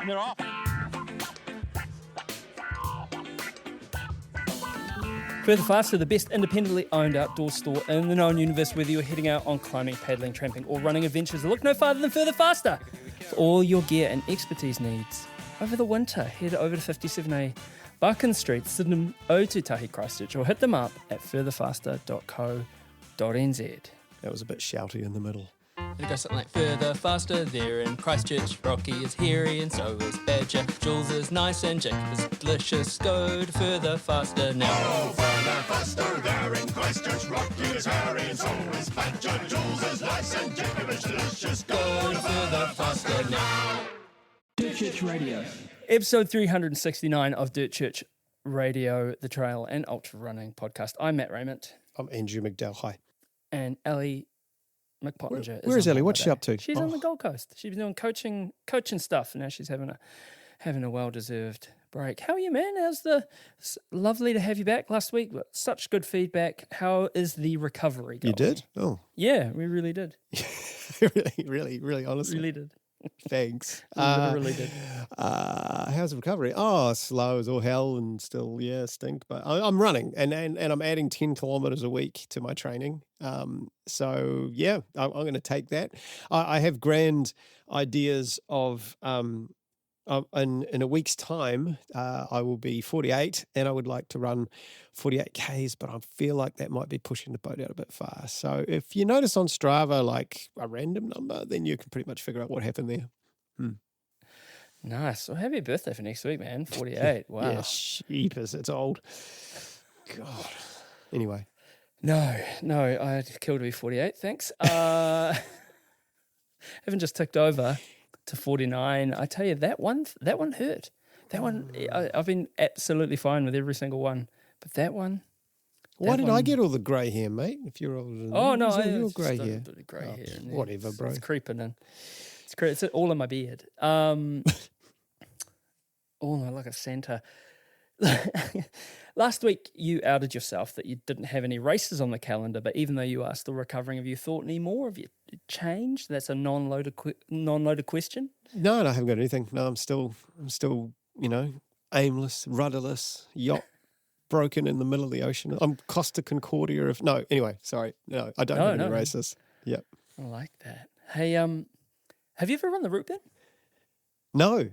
and they're off. Further Faster, the best independently owned outdoor store in the known universe, whether you're heading out on climbing, paddling, tramping, or running adventures. Look no farther than Further Faster for all your gear and expertise needs. Over the winter, head over to 57A Buchan Street, Sydenham, Otutahi, Christchurch, or hit them up at furtherfaster.co.nz. That was a bit shouty in the middle. It goes something like further, faster, there in Christchurch. Rocky is hairy and so is Badger. Jules is nice and Jacob is delicious. Go to further, faster now. Oh, further, faster, there in Christchurch. Rocky is hairy and so is Badger. Jules is nice and Jacob is delicious. Go to further, faster now. Dirt Church Radio. Episode 369 of Dirt Church Radio, the trail and ultra running podcast. I'm Matt Raymond. I'm Andrew McDowall. Hi. And Ellie McPottinger. Where is Ellie? What's she up to? She's on the Gold Coast. She's been doing coaching stuff. Now she's having a well-deserved break. How are you, man? It's lovely to have you back last week. Such good feedback. How is the recovery going? You did? Oh. Yeah, we really did. really, honestly. Really did. Thanks. We literally did. How's the recovery? Oh, slow as all hell and still, stink. But I'm running and I'm adding 10 kilometres a week to my training. So, yeah, I'm going to take that. I have grand ideas of in a week's time, I will be 48 and I would like to run 48 Ks, but I feel like that might be pushing the boat out a bit far. So if you notice on Strava, like a random number, then you can pretty much figure out what happened there. Nice. Well, happy birthday for next week, man. 48. Wow. Yeah, sheepers. It's old. God. Anyway. No, I'd kill to be 48, thanks. Haven't just ticked over to 49. I tell you, that one hurt. That one, I've been absolutely fine with every single one. But that one... Why did I get all the grey hair, mate? If you're older than Oh, no. you're grey hair. Grey hair. Whatever, bro. It's creeping in. It's all in my beard. Like a Santa. Last week, you outed yourself that you didn't have any races on the calendar, but even though you are still recovering, have you thought any more? Have you changed? That's a non-loaded question. No, I haven't got anything. No, I'm still, aimless, rudderless, yacht broken in the middle of the ocean. I'm Costa Concordia of... No, anyway, sorry. No, I don't have any races. Yep. I like that. Hey, have you ever run the route bin? No.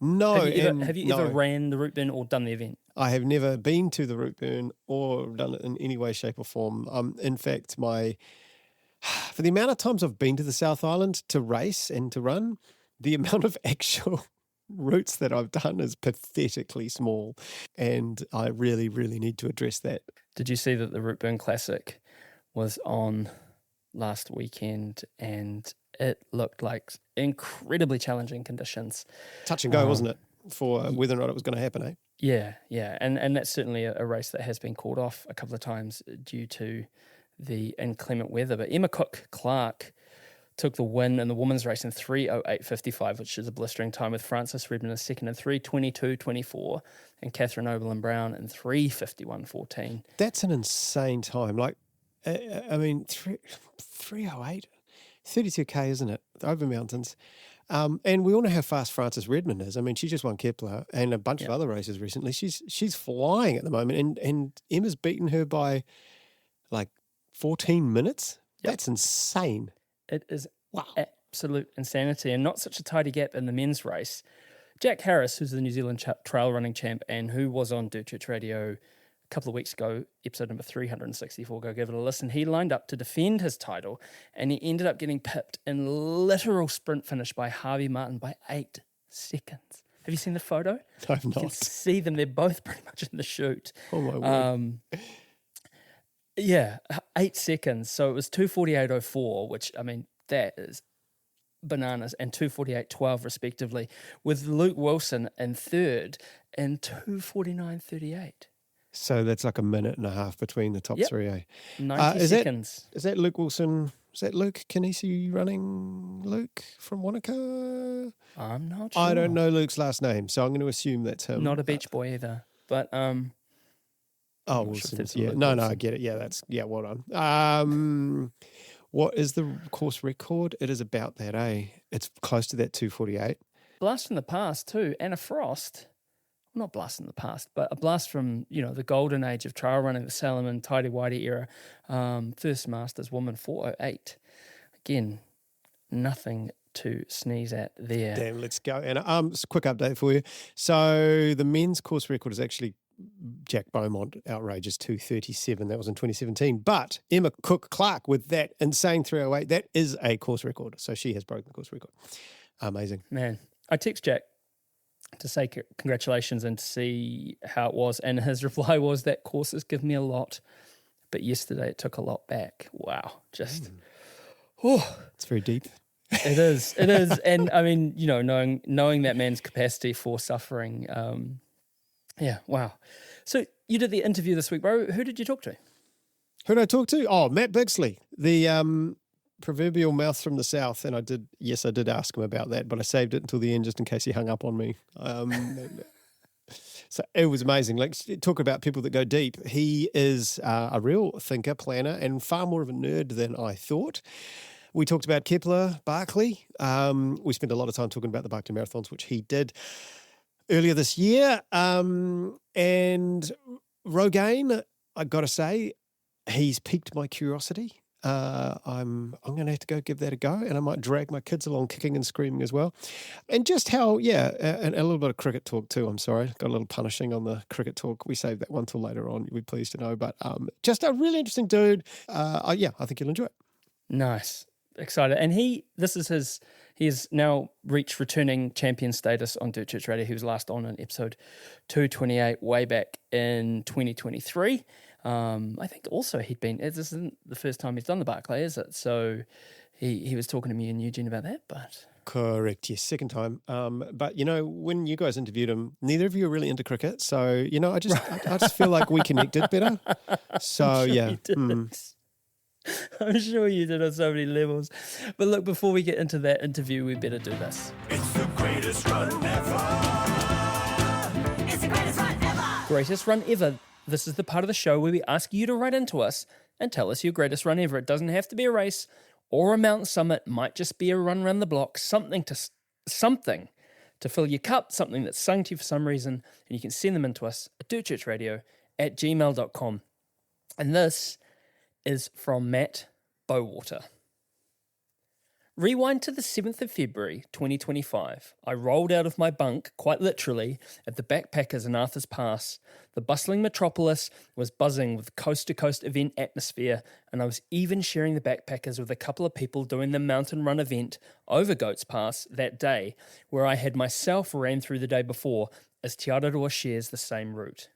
Have you ever ran the route bin or done the event? I have never been to the route burn or done it in any way, shape or form. In fact, for the amount of times I've been to the South Island to race and to run, the amount of actual routes that I've done is pathetically small, and I really, really need to address that. Did you see that the Route Burn Classic was on last weekend and it looked like incredibly challenging conditions? Touch and go, wasn't it, for whether or not it was going to happen, eh? Yeah. And that's certainly a race that has been called off a couple of times due to the inclement weather. But Emma Cook-Clark took the win in the women's race in 3:08.55, which is a blistering time, with Frances Redmond in second in 3:22.24 and Catherine Oberlin-Brown in 3:51.14. That's an insane time. Like, 3:08, 32K, isn't it? Over mountains. And we all know how fast Frances Redmond is. I mean, she just won Kepler and a bunch of other races recently. She's flying at the moment, and Emma's beaten her by like 14 minutes. Yep. That's insane. It is absolute insanity, and not such a tidy gap in the men's race. Jack Harris, who's the New Zealand trail running champ and who was on Dirt Church Radio a couple of weeks ago, episode number 364, go give it a listen. He lined up to defend his title, and he ended up getting pipped in literal sprint finish by Harvey Martin by 8 seconds. Have you seen the photo? I've not. You can see them. They're both pretty much in the chute. Oh, my word. Yeah, 8 seconds. So it was 2:48.04, which, I mean, that is bananas, and 2:48.12 respectively, with Luke Wilson in third and 2:49.38. So that's like a minute and a half between the top three, eh? 90 seconds. Is that Luke Wilson? Is that Luke Canisi running Luke from Wanaka? I'm not sure. I don't know Luke's last name, so I'm going to assume that's him. Not a beach boy either, but Wilson. Sure, no, I get it. Yeah, well done. What is the course record? It is about that, eh? It's close to that 2:48. blast from the past too, and a frost. Not blast from the past, but a blast from, the golden age of trail running, the Salomon, tighty-whitey era. First Masters woman, 4:08. Again, nothing to sneeze at there. Damn, let's go. And just a quick update for you. So the men's course record is actually Jack Beaumont, outrageous 2:37. That was in 2017. But Emma Cook-Clark with that insane 3:08, that is a course record. So she has broken the course record. Amazing. Man, I text Jack to say congratulations and to see how it was. And his reply was that courses give me a lot, but yesterday it took a lot back. Wow. Just, It's very deep. It is. And I mean, knowing that man's capacity for suffering. Yeah. Wow. So you did the interview this week, bro. Who did you talk to? Who did I talk to? Oh, Matt Bixley, the proverbial mouth from the south. And I did ask him about that, but I saved it until the end just in case he hung up on me. So it was amazing. Like, talk about people that go deep. He is a real thinker, planner, and far more of a nerd than I thought. We talked about Kepler, Barkley. We spent a lot of time talking about the Barkley Marathons, which he did earlier this year. And Rogaine, I got to say, he's piqued my curiosity. I'm going to have to go give that a go, and I might drag my kids along kicking and screaming as well. And just how, and a little bit of cricket talk too. I'm sorry, got a little punishing on the cricket talk. We saved that one till later on. You'll be pleased to know. But just a really interesting dude. I think you'll enjoy it. Nice. Excited. And he has now reached returning champion status on Dirt Church Radio. He was last on in episode 228 way back in 2023. I think also this isn't the first time he's done the Barkley, is it? So he was talking to me and Eugene about that, but... Correct, yes, second time. But, when you guys interviewed him, neither of you are really into cricket. So, I just feel like we connected better. So, yeah. I'm sure you did on so many levels. But look, before we get into that interview, we better do this. It's the greatest run ever. It's the greatest run ever. Greatest run ever. This is the part of the show where we ask you to write into us and tell us your greatest run ever. It doesn't have to be a race or a mountain summit. It might just be a run around the block, something to fill your cup, something that's sung to you for some reason, and you can send them in to us at dirtchurchradio@gmail.com. And this is from Matt Bowwater. Rewind to the 7th of February 2025. I rolled out of my bunk, quite literally, at the Backpackers in Arthur's Pass. The bustling metropolis was buzzing with coast-to-coast event atmosphere, and I was even sharing the Backpackers with a couple of people doing the mountain run event over Goats Pass that day, where I had myself ran through the day before, as Te Araroa shares the same route.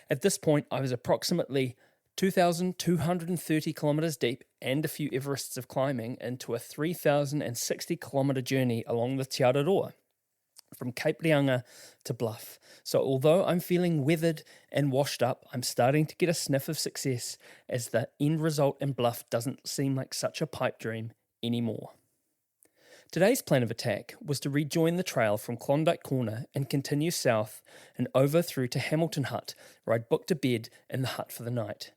At this point, I was approximately 2,230 kilometres deep and a few Everests of climbing into a 3,060 kilometre journey along the Te Araroa, from Cape Leanga to Bluff. So although I'm feeling weathered and washed up, I'm starting to get a sniff of success, as the end result in Bluff doesn't seem like such a pipe dream anymore. Today's plan of attack was to rejoin the trail from Klondike Corner and continue south and over through to Hamilton Hut, where I'd booked a bed in the hut for the night.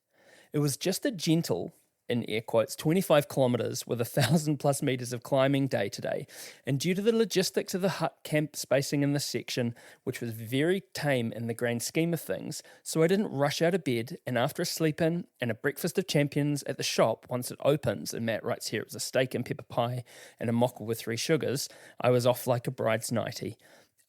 It was just a gentle, in air quotes, 25 kilometres with 1,000 plus metres of climbing day today, and due to the logistics of the hut camp spacing in this section, which was very tame in the grand scheme of things, so I didn't rush out of bed, and after a sleep-in and a breakfast of champions at the shop once it opens, and Matt writes here it was a steak and pepper pie and a mocha with 3 sugars, I was off like a bride's nightie.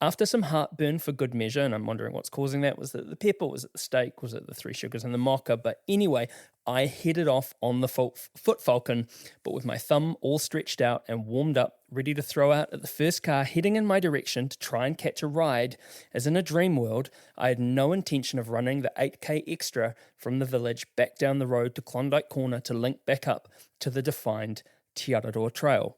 After some heartburn for good measure, and I'm wondering what's causing that, was it the pepper, was it the steak, was it the 3 sugars and the mocha? But anyway, I headed off on the Foot Falcon, but with my thumb all stretched out and warmed up, ready to throw out at the first car heading in my direction to try and catch a ride, as in a dream world, I had no intention of running the 8K extra from the village back down the road to Klondike Corner to link back up to the defined Te Araroa Trail.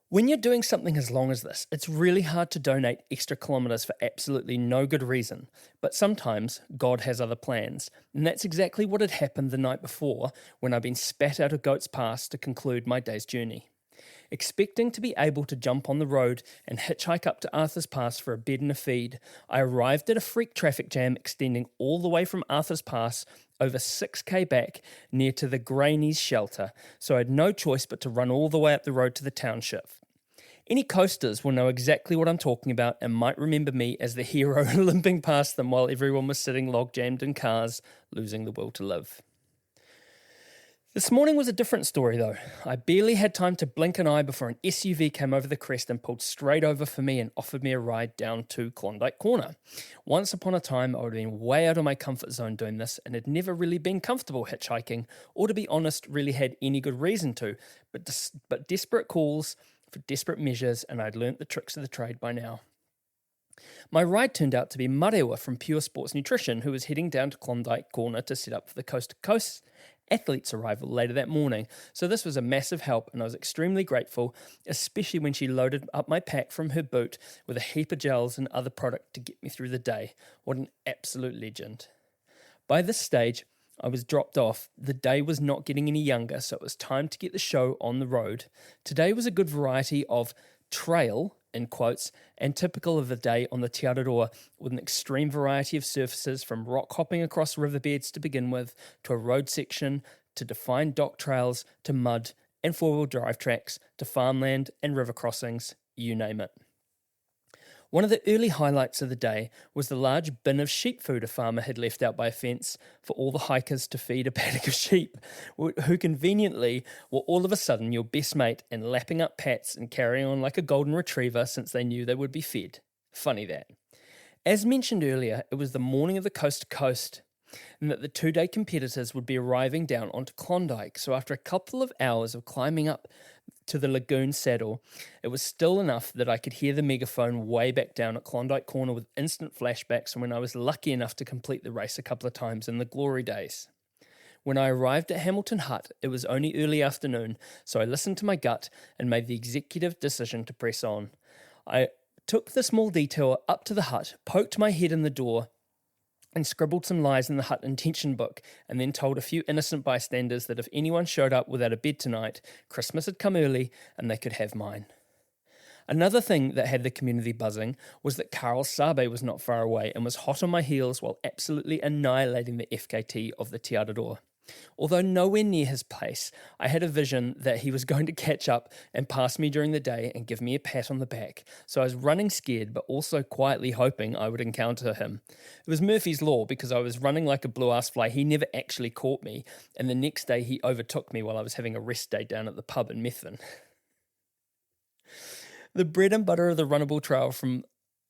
When you're doing something as long as this, it's really hard to donate extra kilometres for absolutely no good reason, but sometimes God has other plans, and that's exactly what had happened the night before when I'd been spat out of Goats Pass to conclude my day's journey. Expecting to be able to jump on the road and hitchhike up to Arthur's Pass for a bed and a feed, I arrived at a freak traffic jam extending all the way from Arthur's Pass over 6k back near to the Grainies shelter, so I had no choice but to run all the way up the road to the township. Any coasters will know exactly what I'm talking about and might remember me as the hero limping past them while everyone was sitting log-jammed in cars, losing the will to live. This morning was a different story though. I barely had time to blink an eye before an SUV came over the crest and pulled straight over for me and offered me a ride down to Klondike Corner. Once upon a time, I would have been way out of my comfort zone doing this and had never really been comfortable hitchhiking, or to be honest, really had any good reason to, but desperate calls for desperate measures, and I'd learnt the tricks of the trade by now. My ride turned out to be Marewa from Pure Sports Nutrition, who was heading down to Klondike Corner to set up for the Coast to Coast athlete's arrival later that morning. So this was a massive help, and I was extremely grateful, especially when she loaded up my pack from her boot with a heap of gels and other product to get me through the day. What an absolute legend. By this stage, I was dropped off. The day was not getting any younger, so it was time to get the show on the road. Today was a good variety of trail, in quotes, and typical of the day on the Te Araroa, with an extreme variety of surfaces from rock hopping across riverbeds to begin with, to a road section, to defined dock trails, to mud and four-wheel drive tracks, to farmland and river crossings, you name it. One of the early highlights of the day was the large bin of sheep food a farmer had left out by a fence for all the hikers to feed a paddock of sheep, who conveniently were all of a sudden your best mate and lapping up pats and carrying on like a golden retriever since they knew they would be fed. Funny that. As mentioned earlier, it was the morning of the Coast to Coast, and that the two-day competitors would be arriving down onto Klondike, so after a couple of hours of climbing up to the lagoon saddle, it was still enough that I could hear the megaphone way back down at Klondike Corner with instant flashbacks when I was lucky enough to complete the race a couple of times in the glory days. When I arrived at Hamilton Hut, it was only early afternoon, so I listened to my gut and made the executive decision to press on. I took the small detour up to the hut, poked my head in the door, and scribbled some lies in the hut intention book, and then told a few innocent bystanders that if anyone showed up without a bed tonight, Christmas had come early and they could have mine. Another thing that had the community buzzing was that Carl Sabe was not far away and was hot on my heels while absolutely annihilating the FKT of the Te Araroa. Although nowhere near his pace, I had a vision that he was going to catch up and pass me during the day and give me a pat on the back, so I was running scared but also quietly hoping I would encounter him. It was Murphy's Law because I was running like a blue-ass fly. He never actually caught me, and the next day he overtook me while I was having a rest day down at the pub in Methven. The bread and butter of the runnable trail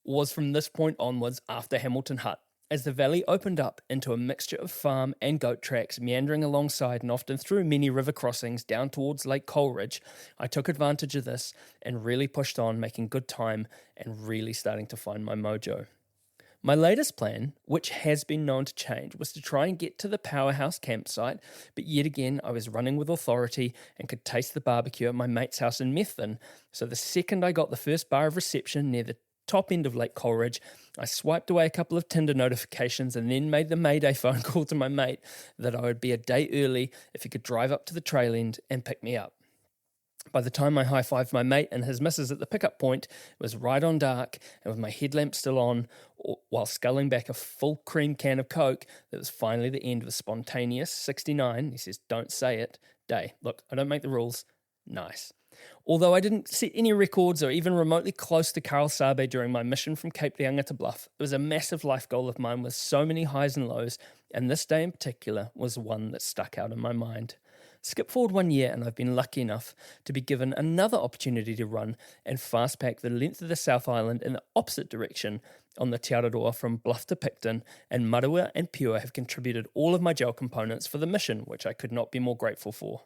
was from this point onwards after Hamilton Hut, as the valley opened up into a mixture of farm and goat tracks meandering alongside and often through many river crossings down towards Lake Coleridge. I took advantage of this and really pushed on, making good time and really starting to find my mojo. My latest plan, which has been known to change, was to try and get to the powerhouse campsite, but yet again I was running with authority and could taste the barbecue at my mate's house in Methven, so the second I got the first bar of reception near the top end of Lake Coleridge, I swiped away a couple of Tinder notifications and then made the Mayday phone call to my mate that I would be a day early if he could drive up to the trail end and pick me up. By the time I high-fived my mate and his missus at the pickup point, it was right on dark, and with my headlamp still on, while sculling back a full cream can of Coke, that was finally the end of a spontaneous 69, he says, don't say it, day. Look, I don't make the rules. Nice. Although I didn't set any records or even remotely close to Carl Sabe during my mission from Cape Reinga to Bluff, it was a massive life goal of mine with so many highs and lows, and this day in particular was one that stuck out in my mind. Skip forward 1 year and I've been lucky enough to be given another opportunity to run and fast pack the length of the South Island in the opposite direction on the Te Araroa from Bluff to Picton, and Marewa and Pure have contributed all of my gel components for the mission, which I could not be more grateful for.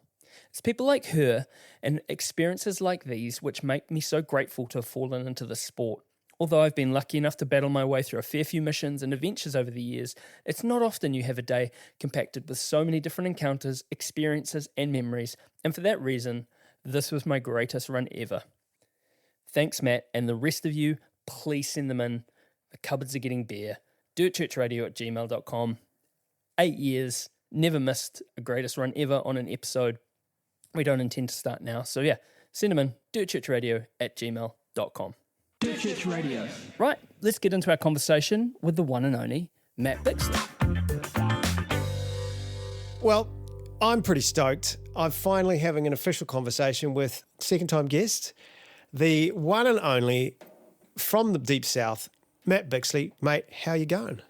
It's people like her and experiences like these which make me so grateful to have fallen into this sport. Although I've been lucky enough to battle my way through a fair few missions and adventures over the years, it's not often you have a day compacted with so many different encounters, experiences and memories, and for that reason, this was my greatest run ever. Thanks, Matt, and the rest of you, please send them in. The cupboards are getting bare. dirtchurchradio@gmail.com. 8 years, never missed a greatest run ever on an episode. We don't intend to start now, so yeah, send them in, dirtchurchradio@gmail.com. Dirt Church Radio. Right, let's get into our conversation with the one and only Matt Bixley. Well, I'm pretty stoked. I'm finally having an official conversation with second-time guest, the one and only from the deep south, Matt Bixley. Mate, how you going?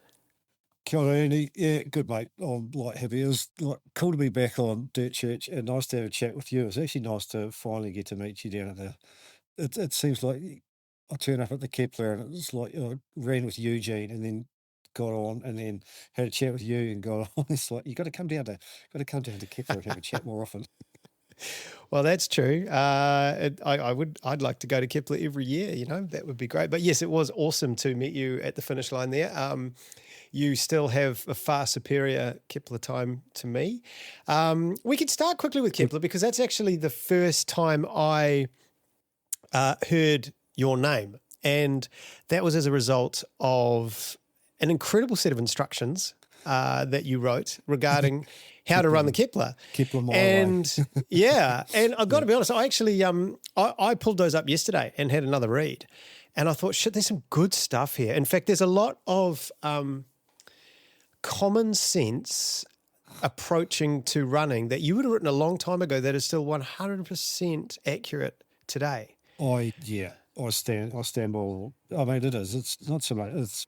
Kia ora, Andy. Yeah, good, mate. I'm happy. It was cool to be back on Dirt Church and nice to have a chat with you. It's actually nice to finally get to meet you down at the. It seems like I turn up at the Kepler and it's like I ran with Eugene and then got on and then had a chat with you and got on. It's like you got to come down to Kepler and have a chat more often. Well, that's true. I'd like to go to Kepler every year. That would be great. But yes, it was awesome to meet you at the finish line there. You still have a far superior Kepler time to me. We could start quickly with Kepler because that's actually the first time I heard your name. And that was as a result of an incredible set of instructions that you wrote regarding how to run the Kepler. Kepler my and way. yeah, and I've got to be honest, I actually I pulled those up yesterday and had another read. And I thought, shit, there's some good stuff here. In fact, there's a lot of common sense approaching to running that you would have written a long time ago that is still 100% accurate today. I stand by all. I mean, it is. It's not so much. It's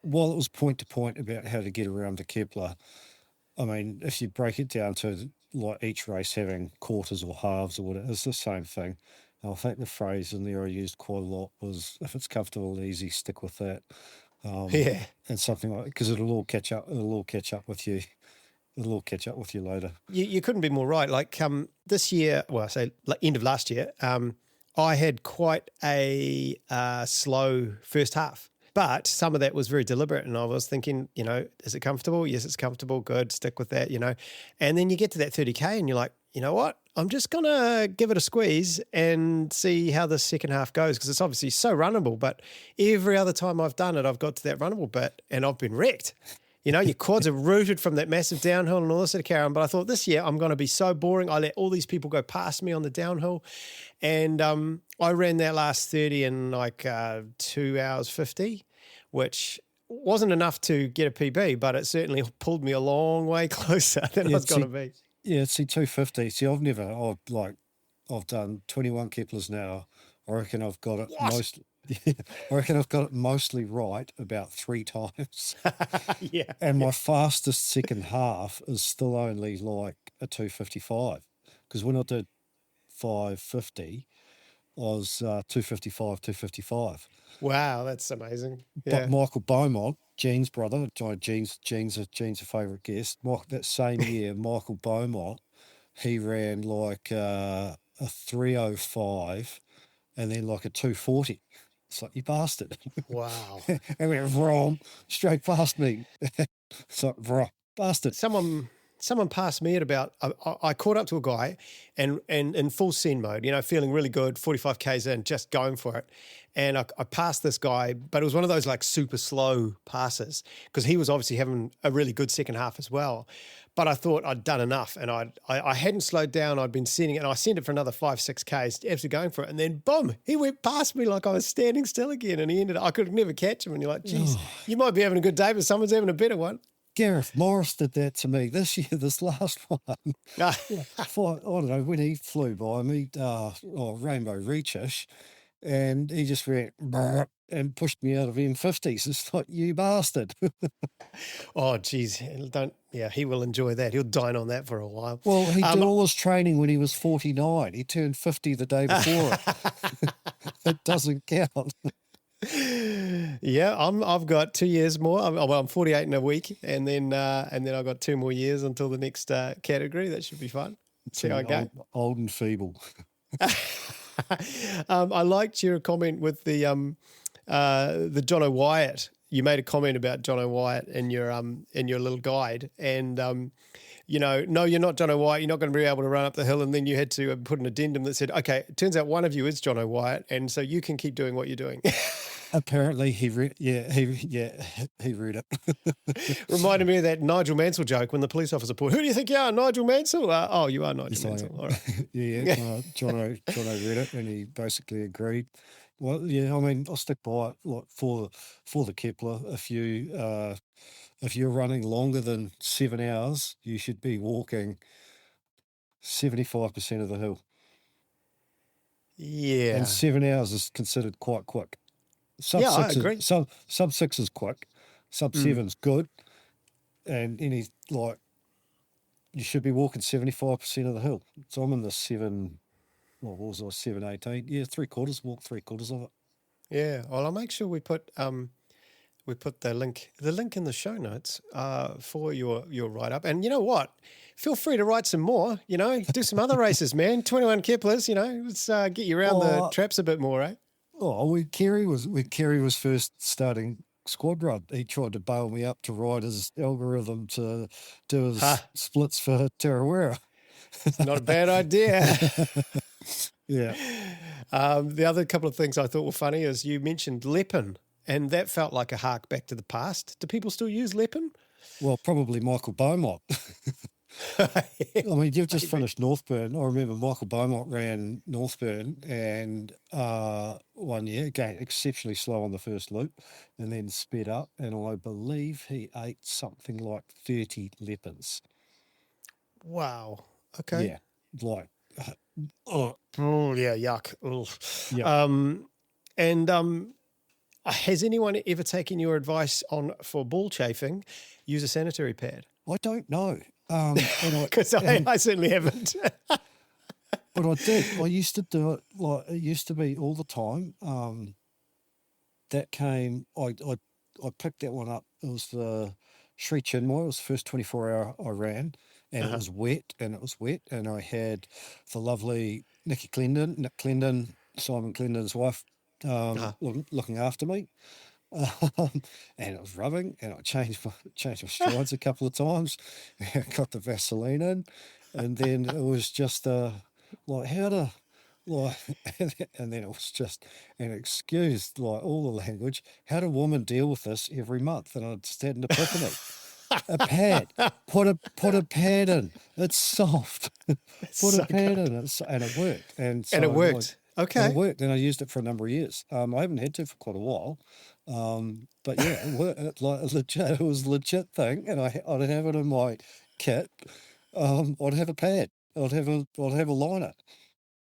while it was point to point about how to get around the Kepler. I mean, if you break it down to like each race having quarters or halves or whatever, it's the same thing. And I think the phrase in there I used quite a lot was, "If it's comfortable and easy, stick with that." Yeah. And something like, because it'll all catch up. It'll all catch up with you. It'll all catch up with you later. You couldn't be more right. Like this year, well, I say like end of last year, I had quite a slow first half. But some of that was very deliberate. And I was thinking, is it comfortable? Yes, it's comfortable. Good. Stick with that, And then you get to that 30K and you're like, you know what? I'm just going to give it a squeeze and see how the second half goes because it's obviously so runnable. But every other time I've done it, I've got to that runnable bit and I've been wrecked. Your quads are rooted from that massive downhill and all this sort of carry on. But I thought this year I'm going to be so boring. I let all these people go past me on the downhill. And I ran that last 30 in like 2 hours 50, which wasn't enough to get a PB, but it certainly pulled me a long way closer than I was going to be. Yeah, see, 250. See, I've done 21 Keplers now. I reckon I've got it mostly right about 3 times. Yeah. And my fastest second half is still only like a 255. Because when I did 550, I was 255. Wow, that's amazing. Yeah. But Michael Beaumont, Gene's brother, Gene's a favourite guest. That same year, Michael Beaumont, he ran like a 305 and then like a 240. It's like, you bastard. Wow. And went wrong, straight past me. It's like, bastard. Someone passed me at about, I caught up to a guy and in full send mode, feeling really good, 45 Ks in, just going for it. And I passed this guy, but it was one of those like super slow passes because he was obviously having a really good second half as well. But I thought I'd done enough and I hadn't slowed down. I'd been sending it and I sent it for another 5-6 Ks, absolutely going for it. And then boom, he went past me like I was standing still again. And I could never catch him. And you're like, geez, you might be having a good day, but someone's having a better one. Gareth Morris did that to me this year, this last one. I don't know, when he flew by me, Rainbow Reach-ish, and he just went and pushed me out of M50s. It's like, you bastard. Oh, geez. He will enjoy that. He'll dine on that for a while. Well, he did all his training when he was 49. He turned 50 the day before it. It doesn't count. Yeah, I've got 2 years more. I'm 48 in a week, and then I've got 2 more years until the next category. That should be fun. See how I go. Old and feeble. I liked your comment with the John O'Wyatt. You made a comment about John O'Wyatt in your little guide, and no, you're not John O'Wyatt. You're not going to be able to run up the hill, and then you had to put an addendum that said, "Okay, it turns out one of you is John O'Wyatt, and so you can keep doing what you're doing." Apparently, he read it. Reminded me of that Nigel Mansell joke when the police officer pulled, "Who do you think you are, Nigel Mansell?" Oh, you are Nigel Mansell. All right. Jono read it, and he basically agreed. Well, yeah, I mean, I'll stick by it. Like for the Kepler, if you're running longer than 7 hours, you should be walking 75% of the hill. Yeah. And 7 hours is considered quite quick. Sub Yeah, I six agree. is sub 6 is quick. Sub 7's good. And you should be walking 75% of the hill. So I'm in the 7:18. Yeah, 3/4, walk 3/4 of it. Yeah. Well, I'll make sure we put the link in the show notes for your write up. And you know what? Feel free to write some more. Do some other races, man. 21 Keplers. Let's get you around the traps a bit more, eh? Oh, when Kerry was first starting squad run, he tried to bail me up to ride his algorithm to do his splits for Tarawera. Not a bad idea. Yeah. The other couple of things I thought were funny is you mentioned Leppin, and that felt like a hark back to the past. Do people still use Leppin? Well, probably Michael Beaumont. I mean, you've just finished Northburn. I remember Michael Beaumont ran Northburn and 1 year, again, exceptionally slow on the first loop and then sped up. And I believe he ate something like 30 Leppins. Wow. Okay. Yeah. Like, Oh yeah, yuck. yeah. Has anyone ever taken your advice for ball chafing? Use a sanitary pad. I don't know. Because I certainly haven't. But I did. I used to do it. Like it used to be all the time. That came. I picked that one up. It was the Sri Chinmoy. It was the first 24-hour I ran, and it was wet. And I had the lovely Nick Clendon, Simon Clendon's wife, looking after me. And it was rubbing, and I changed my strides a couple of times. I got the Vaseline in, and then it was just and then it was just an excuse, like all the language. How do women deal with this every month? And I just had an epiphany. A pad, put a pad in. It's soft. Put a pad in, and it worked. And it worked. Okay. And it worked, and I used it for a number of years. I haven't had to for quite a while. But yeah, it worked. It was a legit thing, and I'd have it in my kit. I'd have a pad. I'd have a liner.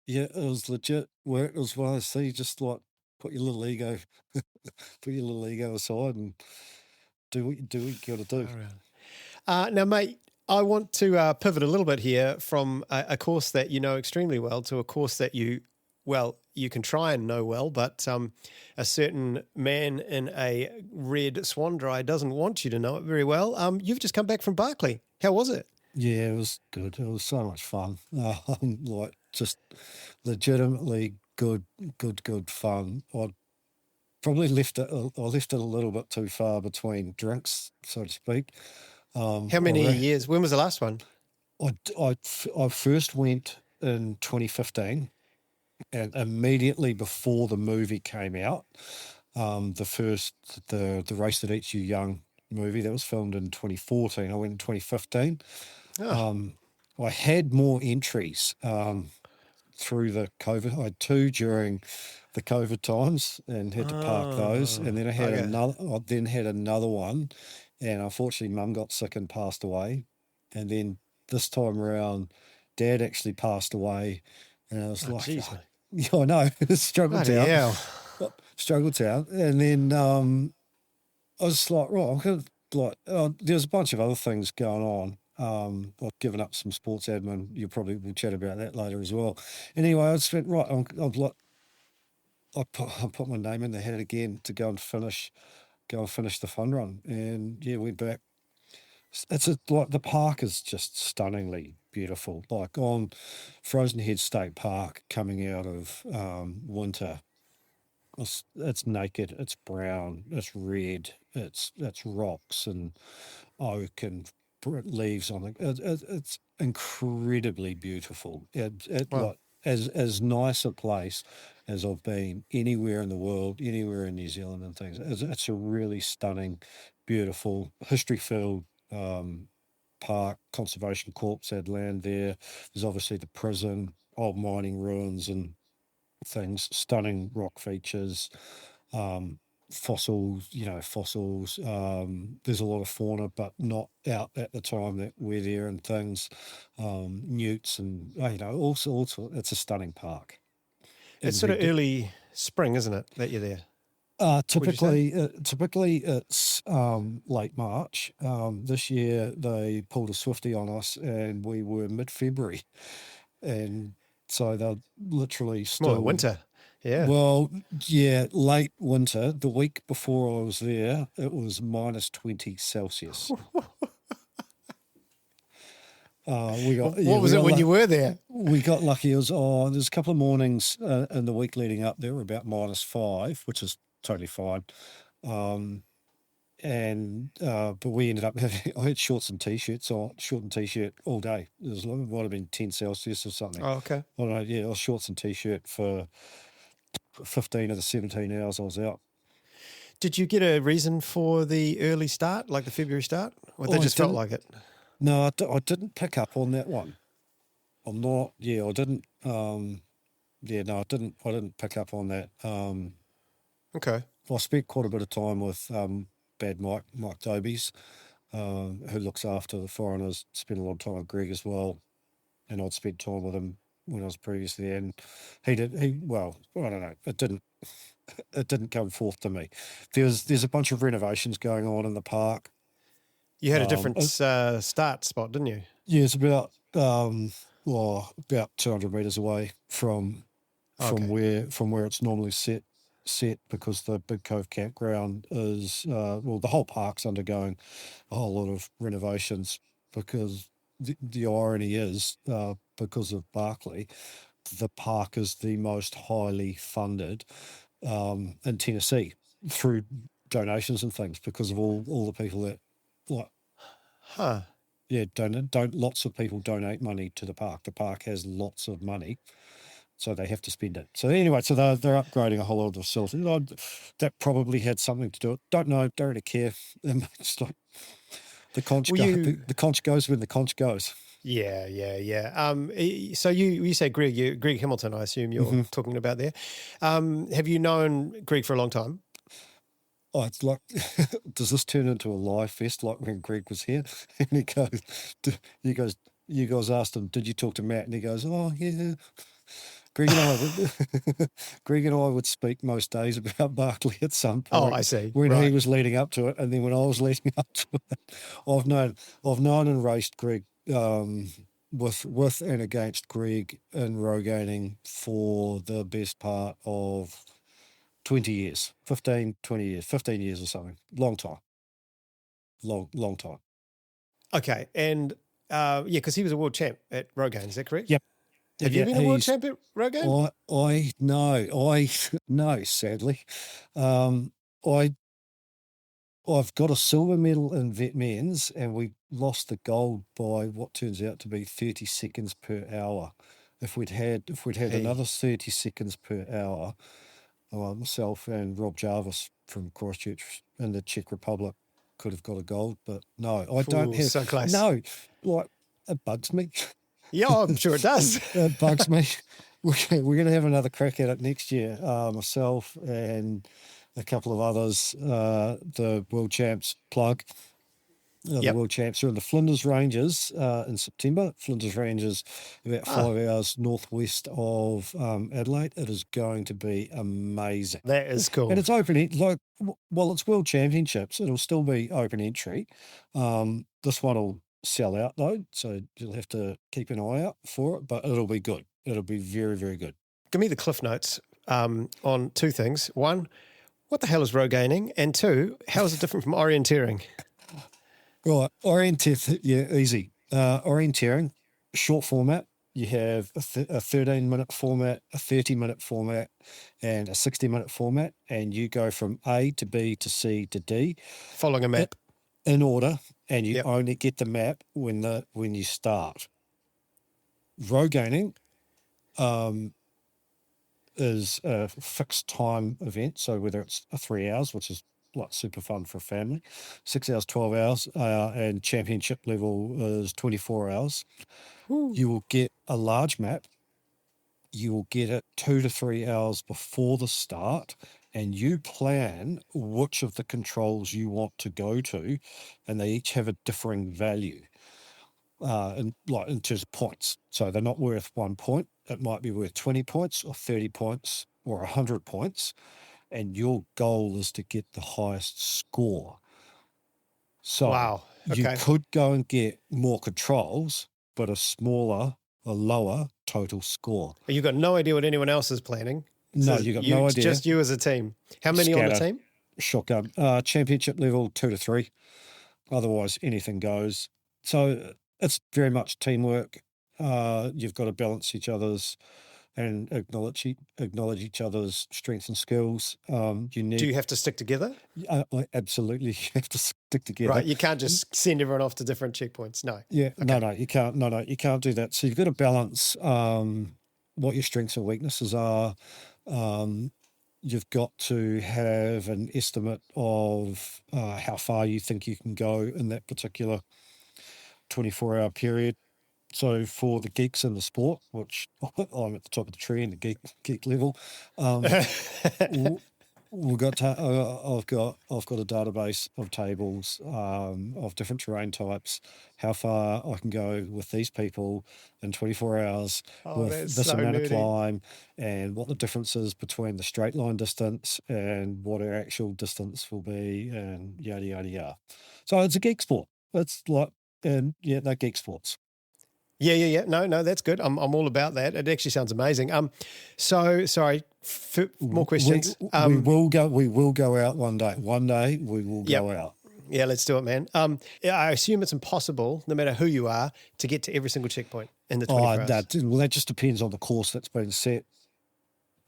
Yeah, it was legit work. It was one of those things, just like put your little ego aside and do what you got to do. Now, mate, I want to pivot a little bit here from a course that you know extremely well to a course that you can try and know well, but a certain man in a red swan dry doesn't want you to know it very well. You've just come back from Barkley. How was it? Yeah, it was good. It was so much fun. Like just legitimately good fun. I probably left it a little bit too far between drinks, so to speak. How many years? When was the last one? I first went in 2015. And immediately before the movie came out, the Race That Eats You Young movie that was filmed in 2014, I went in 2015. I had more entries through the COVID. I had 2 during the COVID times and had to park those, and then I had another one, and unfortunately, Mum got sick and passed away, and then this time around, Dad actually passed away, and I was geez, yeah, I know. Struggle town. And then I was like, right, I'm going to, there's a bunch of other things going on. I've given up some sports admin. You probably will chat about that later as well. Anyway, I just went, right, I put my name in the hat again to go and finish the fun run. And yeah, went back. The park is just stunningly beautiful. Like on Frozen Head State Park, coming out of winter, it's naked, it's brown, it's red, it's rocks and oak and leaves on it. It's incredibly beautiful. As nice a place as I've been anywhere in the world, anywhere in New Zealand and things. It's a really stunning, beautiful, history-filled park. Conservation Corps had land there. There's obviously the prison, old mining ruins and things, stunning rock features, fossils. There's a lot of fauna, but not out at the time that we're there, and things, newts and all sorts. It's a stunning park. It's sort of early spring, isn't it, that you're there? Typically it's late March. This year they pulled a Swifty on us, and we were mid-February, and so they're literally still More winter. Yeah. Well, yeah, late winter. The week before I was there, it was minus 20 Celsius. What was it when you were there? We got lucky. There's a couple of mornings in the week leading up there were about -5, which is totally fine. But we ended up having, I had shorts and t-shirts on, short and t-shirt all day. It might have been 10 Celsius or something. Oh, okay. I don't know, yeah, I was shorts and t-shirt for 15 of the 17 hours I was out. Did you get a reason for the early start, like the February start? Or they just felt like it? No, I didn't pick up on that one. I'm not, yeah, I didn't, no, I didn't pick up on that. Okay. I spent quite a bit of time with Bad Mike Dobies, who looks after the foreigners. Spent a lot of time with Greg as well, and I'd spent time with him when I was previously there, and well, I don't know, it didn't come forth to me. There's a bunch of renovations going on in the park. You had a different start spot, didn't you? Yeah, it's about 200 metres away from where it's normally set because the Big Cove campground is the whole park's undergoing a whole lot of renovations because the irony is because of Barkley, the park is the most highly funded in Tennessee through donations and things because of all the people that lots of people donate money to the park. The park has lots of money, so they have to spend it. So anyway, so they're upgrading a whole lot of facilities. That probably had something to do with it. Don't know, don't really care. It's like the conch goes when the conch goes. Yeah. So you say Greg Hamilton, I assume you're talking about there. Have you known Greg for a long time? Oh, it's like, does this turn into a live fest like when Greg was here? And you guys asked him, did you talk to Matt? And he goes, oh, yeah. Greg and I would speak most days about Barkley at some point. Oh, I see. When he was leading up to it, and then when I was leading up to it, I've known and raced Greg with and against Greg in rogaining for the best part of 20 years, 15 years or something. Long time. Long time. Okay. And because he was a world champ at Rogaine, is that correct? Yep. Have you been a world champ at Rogaine? No, sadly. I've got a silver medal in vet men's, and we lost the gold by what turns out to be 30 seconds per hour. If we'd had another 30 seconds per hour, myself and Rob Jarvis from Christchurch in the Czech Republic could have got a gold, but no, I don't have. So close. No, like it bugs me. Yeah, I'm sure it does. It bugs me. We're going to have another crack at it next year. Myself and a couple of others, the world champs plug. The world champs are in the Flinders Ranges in September. Flinders Ranges, about 5 hours northwest of Adelaide. It is going to be amazing. That is cool. And it's open, it's world championships. It'll still be open entry. This one will sell out though, so you'll have to keep an eye out for it, but it'll be good. It'll be very, very good. Give me the cliff notes on two things. One, what the hell is rogaining? And two, how is it different from orienteering? Right, easy. Orienteering, short format. You have a 13-minute format, a 30-minute format, and a 60-minute format, and you go from A to B to C to D. Following a map. In order, and you only get the map when you start. Rogaining is a fixed time event, so whether it's 3 hours, which is like super fun for a family, 6 hours, 12 hours, and championship level is 24 hours. Ooh. You will get a large map. You will get it 2 to 3 hours before the start, and you plan which of the controls you want to go to, and they each have a differing value in terms of points. So they're not worth 1 point. it might be worth 20 points or 30 points or 100 points, and your goal is to get the highest score. So Wow. you Okay. could go and get more controls, but a lower total score. You've got no idea what anyone else is planning. No, you got no It's idea. just you as a team. How many on the Scatter. team? Shotgun. Championship level 2 to 3. Otherwise, anything goes. So it's very much teamwork. You've got to balance each other's and acknowledge each other's strengths and skills. You need. Do you have to stick together? Absolutely, you have to stick together. Right. You can't just send everyone off to different checkpoints. No. Yeah. Okay. No, you can't. No, you can't do that. So you've got to balance what your strengths and weaknesses are. You've got to have an estimate of how far you think you can go in that particular 24-hour period. So for the geeks in the sport, which I'm at the top of the tree in the geek level, we've got I've got a database of tables of different terrain types, how far I can go with these people in 24 hours with this amount of climb, and what the difference is between the straight line distance and what our actual distance will be, and yada yada yada. So it's a geek sport. It's like, and yeah, they're geek sports. Yeah. No, that's good. I'm all about that. It actually sounds amazing. So sorry, more questions. We will go out one day. One day we will go out. Yeah, let's do it, man. I assume it's impossible, no matter who you are, to get to every single checkpoint in the 24 hours. That just depends on the course that's been set,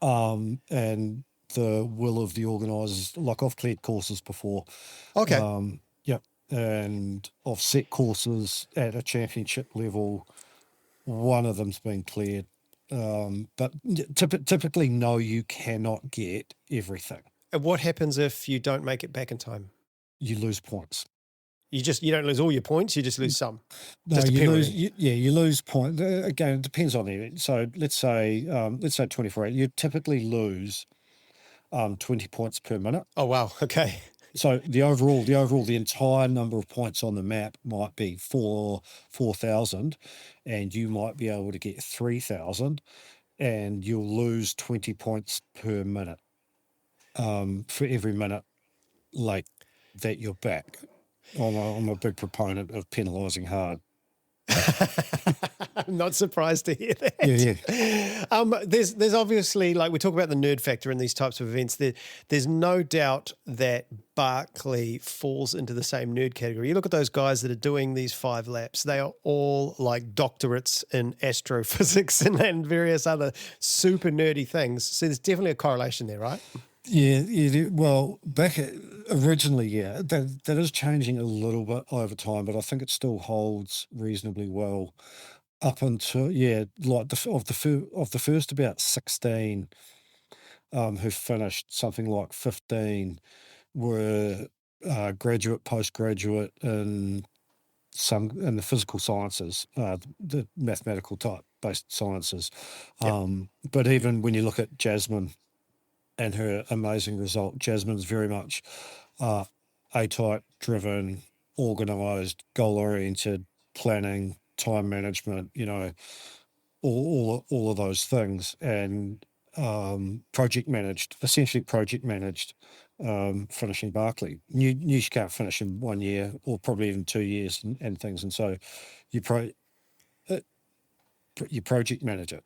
and the will of the organisers. Like, I've cleared courses before. Okay. And I've set courses at a championship level. One of them's been cleared. But typically, no, you cannot get everything. And what happens if you don't make it back in time? You lose points. You don't lose all your points, you just lose some. No, just you lose. You lose points. Again, it depends on the. So let's say 24 hours. You typically lose 20 points per minute. Oh wow! Okay. So the entire number of points on the map might be 4,000, and you might be able to get 3,000, and you'll lose 20 points per minute for every minute late that you're back. I'm a big proponent of penalising hard. I'm not surprised to hear that. Yeah. There's obviously, like, we talk about the nerd factor in these types of events. There's no doubt that Barkley falls into the same nerd category. You look at those guys that are doing these 5 laps, they are all like doctorates in astrophysics and various other super nerdy things. So there's definitely a correlation there, right? Yeah. Well, originally, yeah, that is changing a little bit over time, but I think it still holds reasonably well up until like of the first about 16 who finished, something like 15 were graduate, postgraduate in the physical sciences, the mathematical type based sciences. But even when you look at Jasmine and her amazing result, Jasmine's very much A-type driven, organised, goal-oriented, planning, time management, all of those things, and essentially project managed, finishing Barkley. You can't finish in 1 year or probably even 2 years and things, and so you project manage it.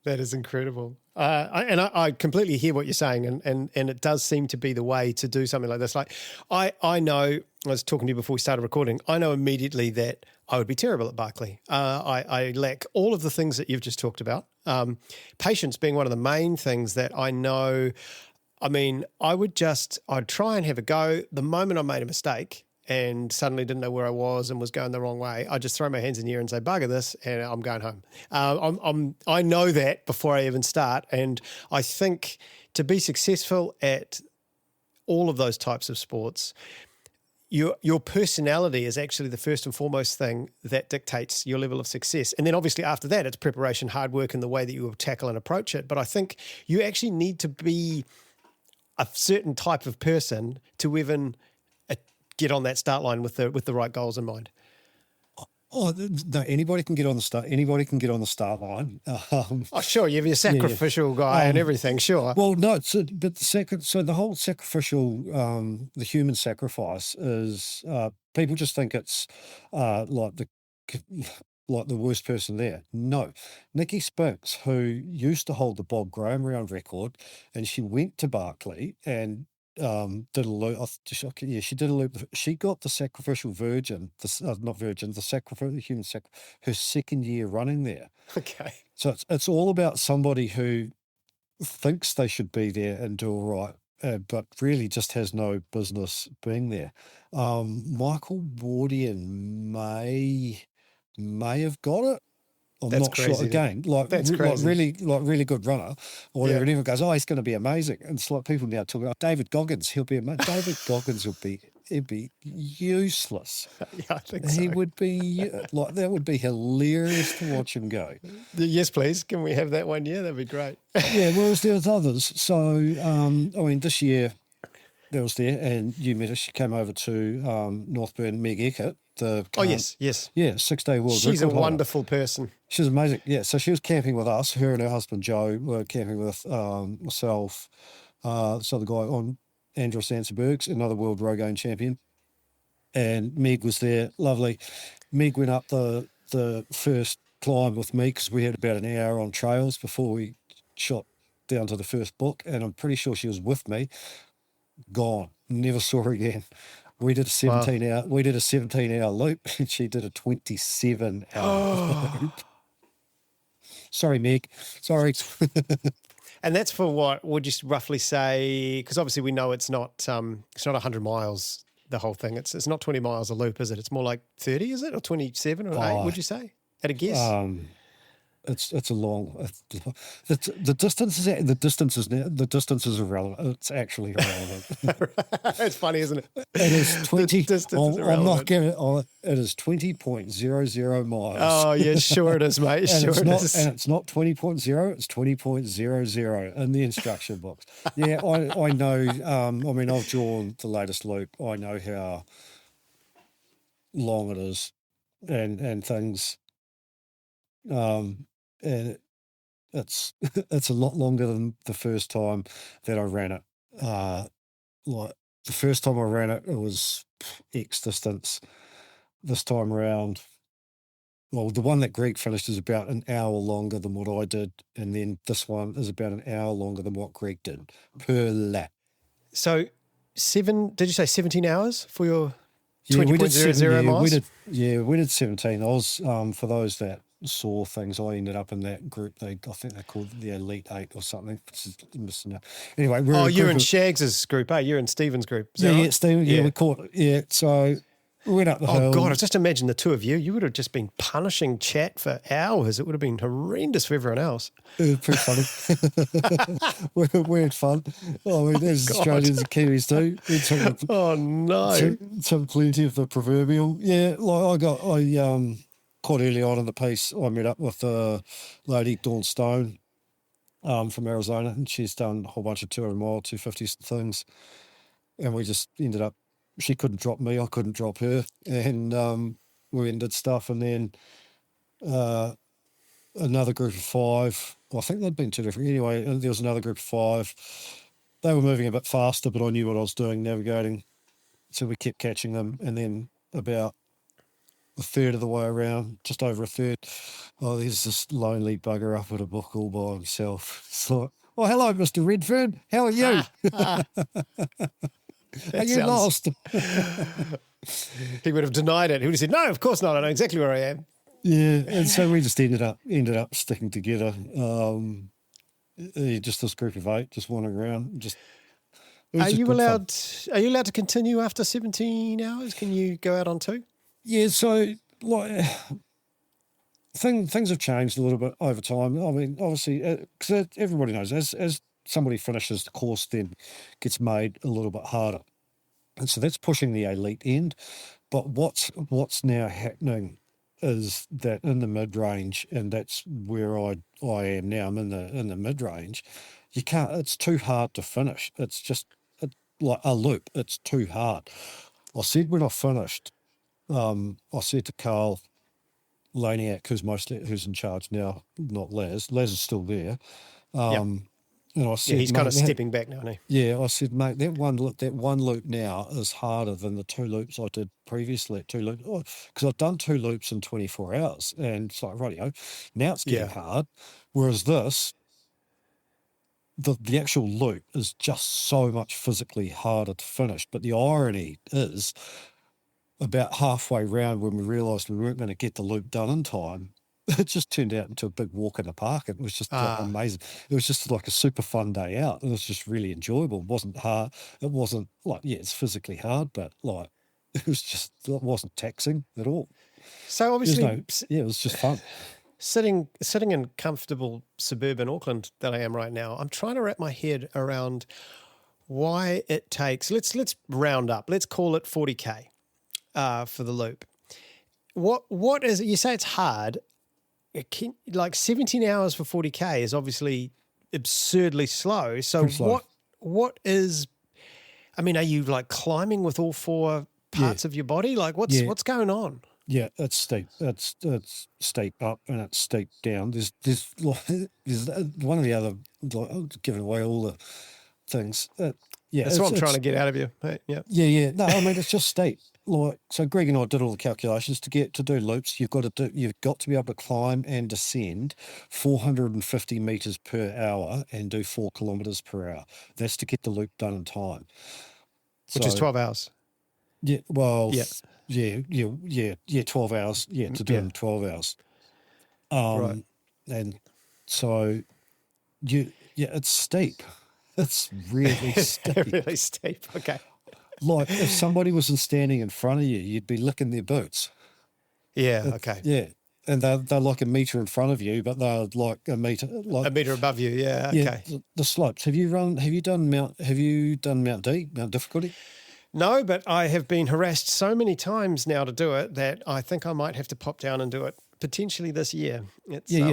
That is incredible. I completely hear what you're saying, and it does seem to be the way to do something like this. Like, I know, I was talking to you before we started recording, I know immediately that I would be terrible at Barkley. I lack all of the things that you've just talked about. Patience being one of the main things that I know. I mean, I'd try and have a go. The moment I made a mistake and suddenly didn't know where I was and was going the wrong way, I just throw my hands in the air and say, bugger this, and I'm going home. I know that before I even start. And I think to be successful at all of those types of sports, your personality is actually the first and foremost thing that dictates your level of success. And then obviously after that, it's preparation, hard work, and the way that you will tackle and approach it. But I think you actually need to be a certain type of person to even get on that start line with the right goals in mind. Oh no! Anybody can get on the start. Anybody can get on the start line. Oh, sure, you're a sacrificial guy and everything, sure. Well, no, but the whole sacrificial, the human sacrifice is people just think it's like the worst person there. No, Nikki Spinks, who used to hold the Bob Graham round record, and she went to Barkley and did a loop. Yeah, she did a loop. She got the sacrificial virgin, not virgin, the sacrificial human her second year running there. Okay. So it's all about somebody who thinks they should be there and do all right, but really just has no business being there. Michael Wardian may have got it. I'm That's not sure. crazy. Again, That's crazy. really good runner, or whatever. And everyone goes, "Oh, he's going to be amazing." And it's like people now talking about David Goggins. He'll be amazing. David Goggins he'd be useless. Yeah, I think so. He would be that would be hilarious to watch him go. Yes, please. Can we have that one? Yeah, that'd be great. Yeah, whereas there's others. So, I mean, this year there was there, and you met her. She came over to Northburn, Meg Eckert. Yes. Yeah, 6-day world She's a record holder. wonderful person. She's amazing. Yeah, so she was camping with us. Her and her husband Joe were camping with myself, this other guy on Andros Anserbergs, another world rogaine champion, and Meg was there. Lovely. Meg went up the first climb with me because we had about an hour on trails before we shot down to the first book, and I'm pretty sure she was with me. Gone. Never saw her again. We did a 17-hour. We did a 17-hour loop, and she did a 27-hour loop. Sorry, Meg. Sorry. And that's for what? Would you roughly say? Because obviously we know it's not 100 miles. The whole thing. It's not 20 miles a loop, is it? It's more like 30, is it, or 27 or 8? Would you say? At a guess. It's a long. The distance is irrelevant. It's actually irrelevant. It's funny, isn't it? It is 20. I'm not giving it. It is 20.00 miles. Oh yeah, sure it is, mate. And sure it's it not, is. and it's not 20.0. It's 20.00 in the instruction books. Yeah, I know. I mean, I've drawn the latest loop. I know how long it is, and things. And it's a lot longer than the first time that I ran it. Like the first time I ran it, it was X distance. This time around, well, the one that Greg finished is about an hour longer than what I did, and then this one is about an hour longer than what Greg did per lap. So did you say 17 hours for your Yeah, we did 20.00 miles? We did 17. I was for those that saw things, I ended up in that group. I think they called it the Elite 8 or something. Missing out. Anyway, you're in Shags's group, eh? You're in Stephen's group. Is that Yeah, right? Stephen. Yeah, we caught it. Yeah, so we went up the hill. Oh God! I just imagine the two of you. You would have just been punishing chat for hours. It would have been horrendous for everyone else. It was pretty funny. we had fun. I mean, there's Australians and Kiwis too. Oh no! Some plenty of the proverbial. Yeah, like I quite early on in the piece, I met up with a lady, Dawn Stone, from Arizona, and she's done a whole bunch of 200-mile, 250 things, and we just ended up. She couldn't drop me, I couldn't drop her, and we went and did stuff, and then another group of 5. Well, I think they'd been 2 different. Anyway, there was another group of 5. They were moving a bit faster, but I knew what I was doing, navigating, so we kept catching them, and then about a third of the way around, just over a third, there's this lonely bugger up at a book all by himself. It's like, oh, hello, Mr. Redfern. How are you? Are you lost? He would have denied it. He would have said, "No, of course not. I know exactly where I am." Yeah, and so we just ended up sticking together. Just this group of 8, just wandering around. Are you allowed to continue after 17 hours? Can you go out on 2? Yeah, so like things have changed a little bit over time. I mean, obviously, because everybody knows as somebody finishes the course, then gets made a little bit harder, and so that's pushing the elite end. But what's now happening is that in the mid range, and that's where I am now. I'm in the mid range. You can't. It's too hard to finish. It's just like a loop. It's too hard. I said when I finished. I said to Carl, Laniak, who's in charge now, not Laz. Laz is still there. And I said, he's kind of stepping back now, isn't he? Yeah, I said, mate, that one loop now is harder than the 2 loops I did previously. 2 loops, because I've done 2 loops in 24 hours, and it's like, rightio, now it's getting hard. Whereas this, the actual loop is just so much physically harder to finish. But the irony is, about halfway round, when we realised we weren't going to get the loop done in time, it just turned out into a big walk in the park. It was just like amazing. It was just like a super fun day out. It was just really enjoyable. It wasn't hard. It wasn't like, it's physically hard, but like, it wasn't taxing at all. So obviously, it was just fun. Sitting in comfortable suburban Auckland that I am right now, I'm trying to wrap my head around why it takes, let's round up, let's call it 40K for the loop. What is it? You say it's hard. Like 17 hours for 40K is obviously absurdly slow. So what is, I mean, are you like climbing with all 4 parts of your body? Like what's going on? Yeah, it's steep. It's steep up and it's steep down. There's one of the other, I'm giving away all the things. That's what I'm trying to get out of you. Right? Yeah. Yeah. No, I mean, it's just steep. Like, so Greg and I did all the calculations to do loops. You've got to be able to climb and descend 450 meters per hour and do 4 kilometers per hour. That's to get the loop done in time. Which is 12 hours. Yeah. Well. Yeah. 12 hours. Yeah, to do it in 12 hours. Right. And so it's steep. It's really steep. Really steep. Okay. Like if somebody was standing in front of you, you'd be licking their boots. Yeah. Okay. Yeah. And they're like a metre in front of you, but they're like a metre above you. Yeah. Okay. Yeah, the slopes. Have you done Mount D, Mount Difficulty? No, but I have been harassed so many times now to do it that I think I might have to pop down and do it potentially this year.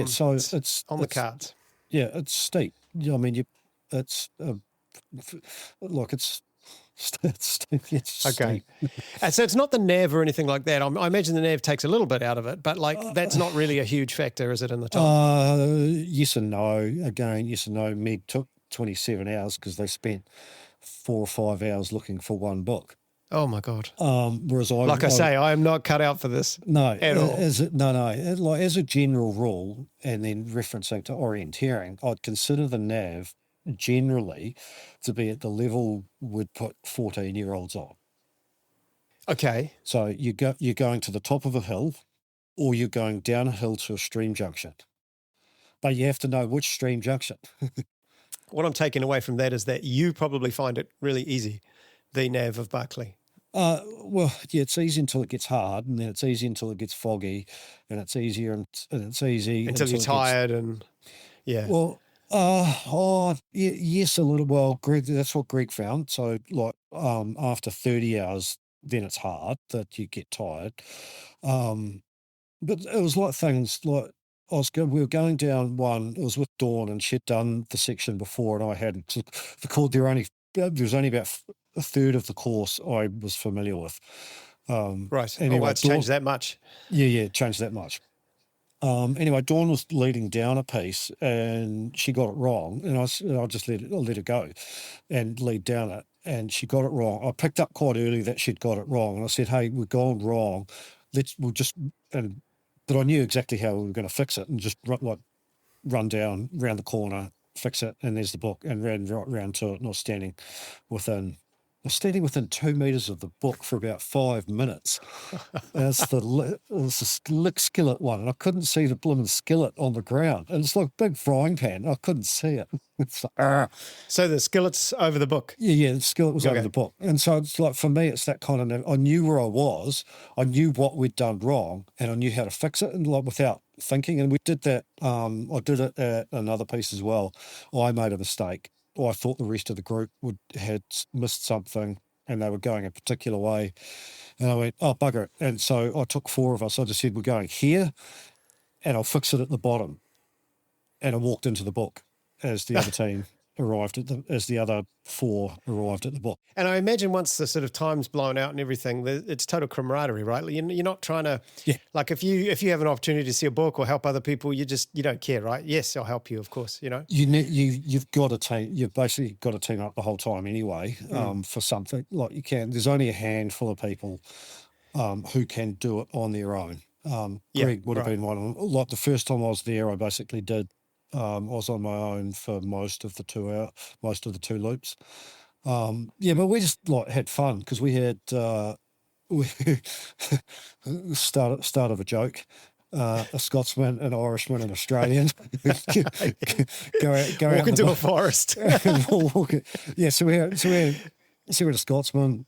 So it's on the cards. Yeah, it's steep. I mean, it's okay. So it's not the nav or anything like that. I imagine the nav takes a little bit out of it, but like that's not really a huge factor, is it, in the time? Yes and no. Again, yes and no. Meg took 27 hours because they spent 4 or 5 hours looking for one book. Oh my God. Whereas I am not cut out for this. No, at all. Like as a general rule, and then referencing to orienteering, I'd consider the nav generally to be at the level we'd put 14-year-olds on. Okay. So you're going to the top of a hill, or you're going down a hill to a stream junction. But you have to know which stream junction. What I'm taking away from that is that you probably find it really easy, the nav of Barkley. Well, yeah, it's easy until it gets hard, and then it's easy until it gets foggy, and it's easier and it's easy until you're tired and yeah. Well, yes, a little. Well, Greg, that's what Greg found. So, like, after 30 hours, then it's hard that you get tired. But it was like things like we were going down one. It was with Dawn, and she'd done the section before, and I hadn't. So there was only about a third of the course I was familiar with. Right. Anyway, it's changed that much. Yeah, changed that much. Anyway, Dawn was leading down a piece and she got it wrong, and I just let her go and lead down it, and she got it wrong. I picked up quite early that she'd got it wrong, and I said, "Hey, we've gone wrong. But I knew exactly how we were going to fix it, and just run down round the corner, fix it, and there's the book, and ran right round to it, and I was standing within 2 meters of the book for about 5 minutes. And it was the lick skillet one, and I couldn't see the blooming skillet on the ground. And it's like a big frying pan. I couldn't see it. It's like, So the skillet's over the book? Yeah, the skillet was over the book. And so it's like, for me, it's that kind of, I knew where I was, I knew what we'd done wrong, and I knew how to fix it, and like without thinking. And we did that. I did it at another piece as well. I made a mistake. I thought the rest of the group had missed something and they were going a particular way. And I went, oh, bugger it. And so I took 4 of us. I just said, we're going here and I'll fix it at the bottom. And I walked into the book as the other team arrived as the other 4 arrived at the bottom. And I imagine once the sort of time's blown out and everything, it's total camaraderie, right? You're not trying to, like if you have an opportunity to see a book or help other people, you don't care, right? Yes, I'll help you, of course. You've got to you've basically got to team up the whole time anyway for something like you can. There's only a handful of people who can do it on their own. Greg would have been one of them. Like the first time I was there, I basically did. I was on my own for most of the 2 loops. But we just like had fun because we had start of a joke. A Scotsman, an Irishman, an Australian go walk into a forest. So we had a Scotsman,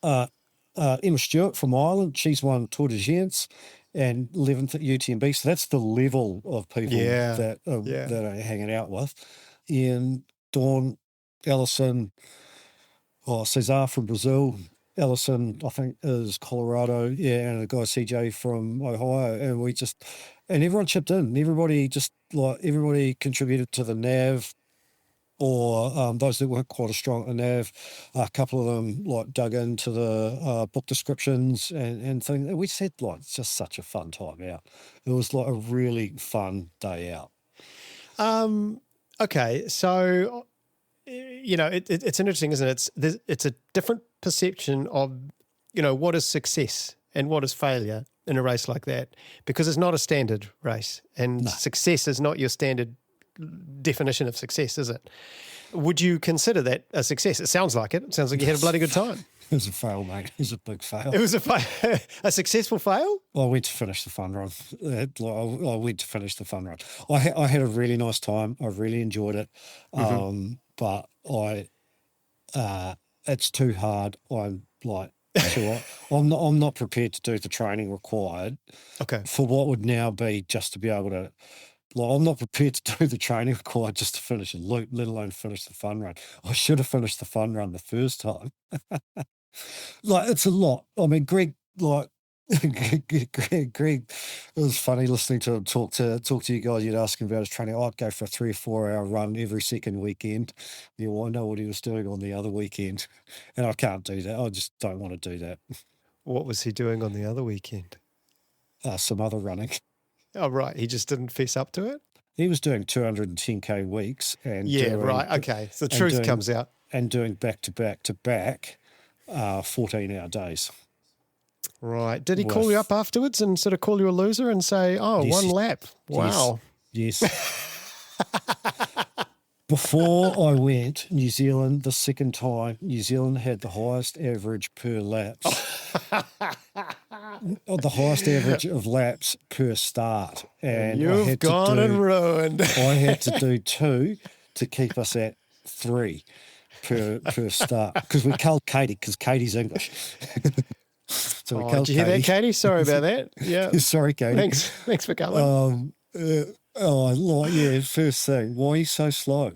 Emma Stewart from Ireland. She's won Tour de Giants and 11th at UTMB. So that's the level of people that are hanging out with. Ian, Dawn, Ellison, Cesar from Brazil. Ellison, I think, is Colorado. And a guy CJ from Ohio. And everyone chipped in. Everybody contributed to the nav. Or those that weren't quite as strong at the nav, a couple of them dug into the book descriptions and things. We said it's just such a fun time out. It was a really fun day out. Okay, so it's interesting, isn't it? It's a different perception of what is success and what is failure in a race like that, because it's not a standard race, and success is not your standard definition of success, is it? Would you consider that a success? It sounds like it. It sounds like you had a bloody good time. It was a fail, mate. It was a big fail. It was a successful fail? I went to finish the fun run. I had a really nice time. I really enjoyed it. But it's too hard. I'm not prepared to do the training required for what would now be just to be able to. I'm not prepared to do the training required just to finish a loop, let alone finish the fun run. I should have finished the fun run the first time. It's a lot. I mean, Greg, Greg, it was funny listening to him talk to you guys. You'd ask him about his training. I'd go for a 3 or 4 hour run every second weekend. I know what he was doing on the other weekend, and I can't do that. I just don't want to do that. What was he doing on the other weekend? Some other running. Oh, right. He just didn't fess up to it? He was doing 210K weeks. So the truth comes out. And doing back-to-back 14-hour days. Right. Did he call you up afterwards and sort of call you a loser and say, yes, 1 lap? Wow. Yes. Before I went New Zealand the second time, New Zealand had the highest average per laps. The highest average of laps per start. And you've gone and ruined. I had to do 2 to keep us at 3 per start. Because we culled Katie, because Katie's English. So we did you hear that, Katie? Sorry about that. Yeah. Sorry, Katie. Thanks for coming. First thing, why are you so slow?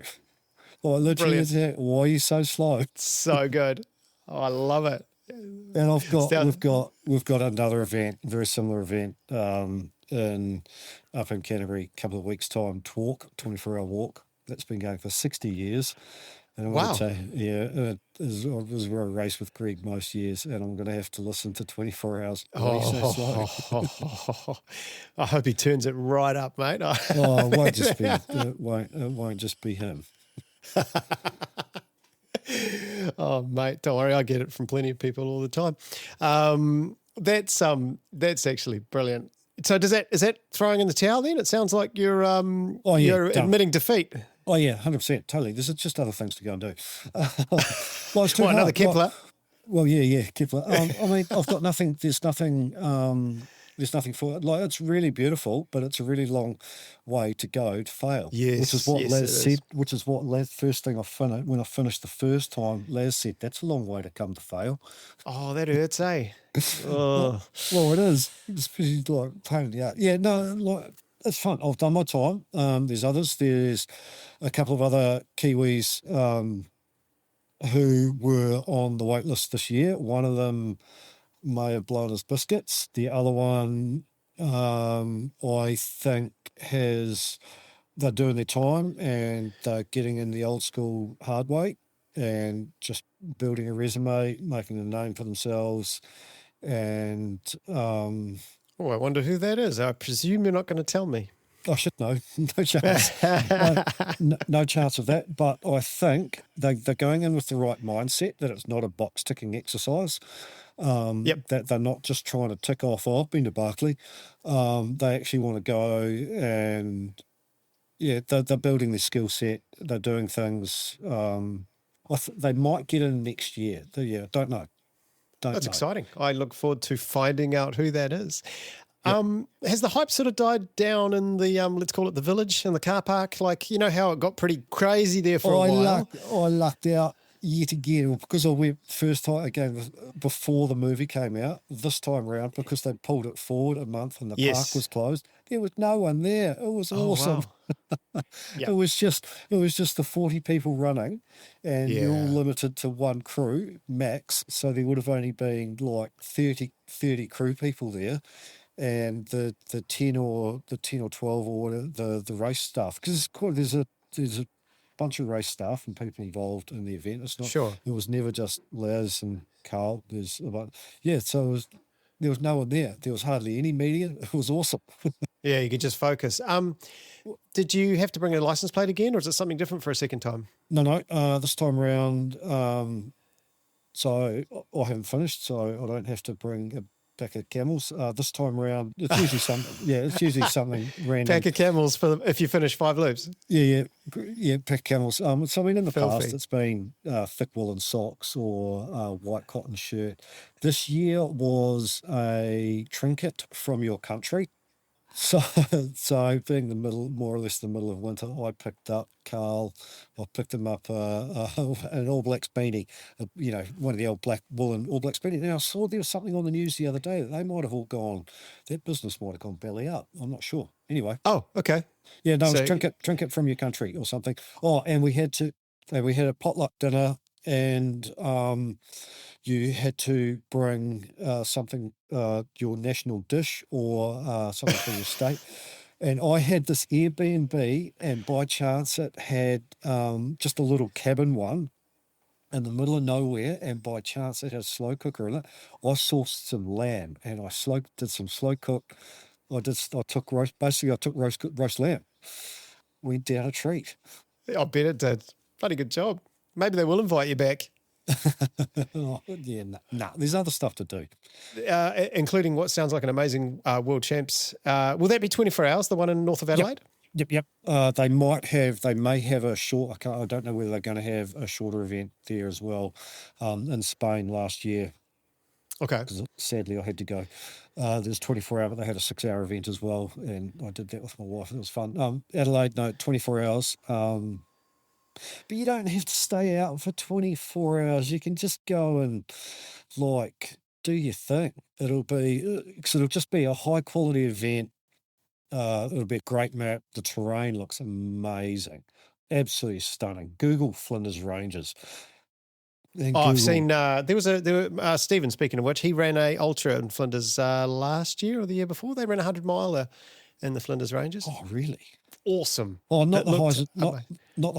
Literally, why are you so slow? So good. Oh, I love it. And we've got another event, very similar event, up in Canterbury, a couple of weeks' time. 24-hour walk. That's been going for 60 years. And I'm going to say, it was where I race with Greg most years, and I'm going to have to listen to 24 hours. So slow. I hope he turns it right up, mate. It won't just be him. Oh, mate, don't worry. I get it from plenty of people all the time. That's actually brilliant. So is that throwing in the towel then? It sounds like you're admitting defeat. Oh, yeah, 100%, totally. There's just other things to go and do. Another Kepler? Kepler. I mean, I've got nothing, there's nothing for it. It's really beautiful, but it's a really long way to go to fail. Yes, which is what Laz said, which is what Laz, first thing when I finished the first time, Laz said, that's a long way to come to fail. Oh, that hurts, eh? Oh. Well, it is. It's pretty pain in the ass. Yeah, no, it's fun. I've done my time. There's others. There's a couple of other Kiwis who were on the wait list this year. One of them may have blown his biscuits. The other one, I think, has they're doing their time and they're getting in the old school hard way and just building a resume, making a name for themselves. And Oh, I wonder who that is. I presume you're not going to tell me. I should know. No chance. No chance of that. But I think they're going in with the right mindset that it's not a box ticking exercise. That they're not just trying to tick off, oh, I've been to Barkley. They actually want to go and, they're building their skill set. They're doing things. They might get in next year. Don't know. That's exciting. I look forward to finding out who that is. Has the hype sort of died down in the, let's call it the village, in the car park? Like, you know how it got pretty crazy there for a while? I lucked out yet again because I went first time again before the movie came out. This time around, because they pulled it forward a month and the park was closed, there was no one there. It was awesome. Wow. It was just the 40 people running, and you're all limited to one crew max. So there would have only been like 30 crew people there. And the 10 or 12 or the race staff, because there's a bunch of race staff and people involved in the event. It's not It was never just Les and Carl. There's about so there was no one there. There was hardly any media. It was awesome. Yeah, you could just focus. Did you have to bring a license plate again, or is it something different for a second time? No. This time around, so I haven't finished, so I don't have to bring a pack of camels. This time around, it's usually something random. Pack of camels if you finish 5 loops. Yeah, pack of camels. So I mean, in the past, it's been thick woolen socks or white cotton shirt. This year was a trinket from your country. So being more or less the middle of winter, I picked up Carl. I picked him up an All Blacks beanie, one of the old black woolen All Blacks beanie. Now I saw there was something on the news the other day that they might have all gone. That business might have gone belly up. I'm not sure. Anyway. Oh, okay. Yeah, no, it's trinket from your country or something. Oh, and we had a potluck dinner, and you had to bring something, your national dish or something from your state. And I had this Airbnb, and by chance it had just a little cabin one in the middle of nowhere, and by chance it had a slow cooker in it. I sourced some lamb, and I did some slow cook. I took roast lamb. Went down a treat. I bet it did. Bloody good job. Maybe they will invite you back. There's other stuff to do, including what sounds like an amazing world champs. Will that be 24 hours, the one in north of Adelaide? Yep. They may have a short. I don't know whether they're going to have a shorter event there as well. In Spain last year. Okay. Because sadly I had to go. There's 24 hour, but they had a 6-hour event as well, and I did that with my wife. It was fun. Adelaide, no, 24 hours. But you don't have to stay out for 24 hours. You can just go and do your thing. It'll just be a high quality event. It'll be a great map. The terrain looks amazing. Absolutely stunning. Google Flinders Ranges. I've seen, Stephen, speaking of which, he ran a ultra in Flinders last year or the year before. They ran a 100-miler in the Flinders Ranges. Oh, really? Awesome. Oh, not the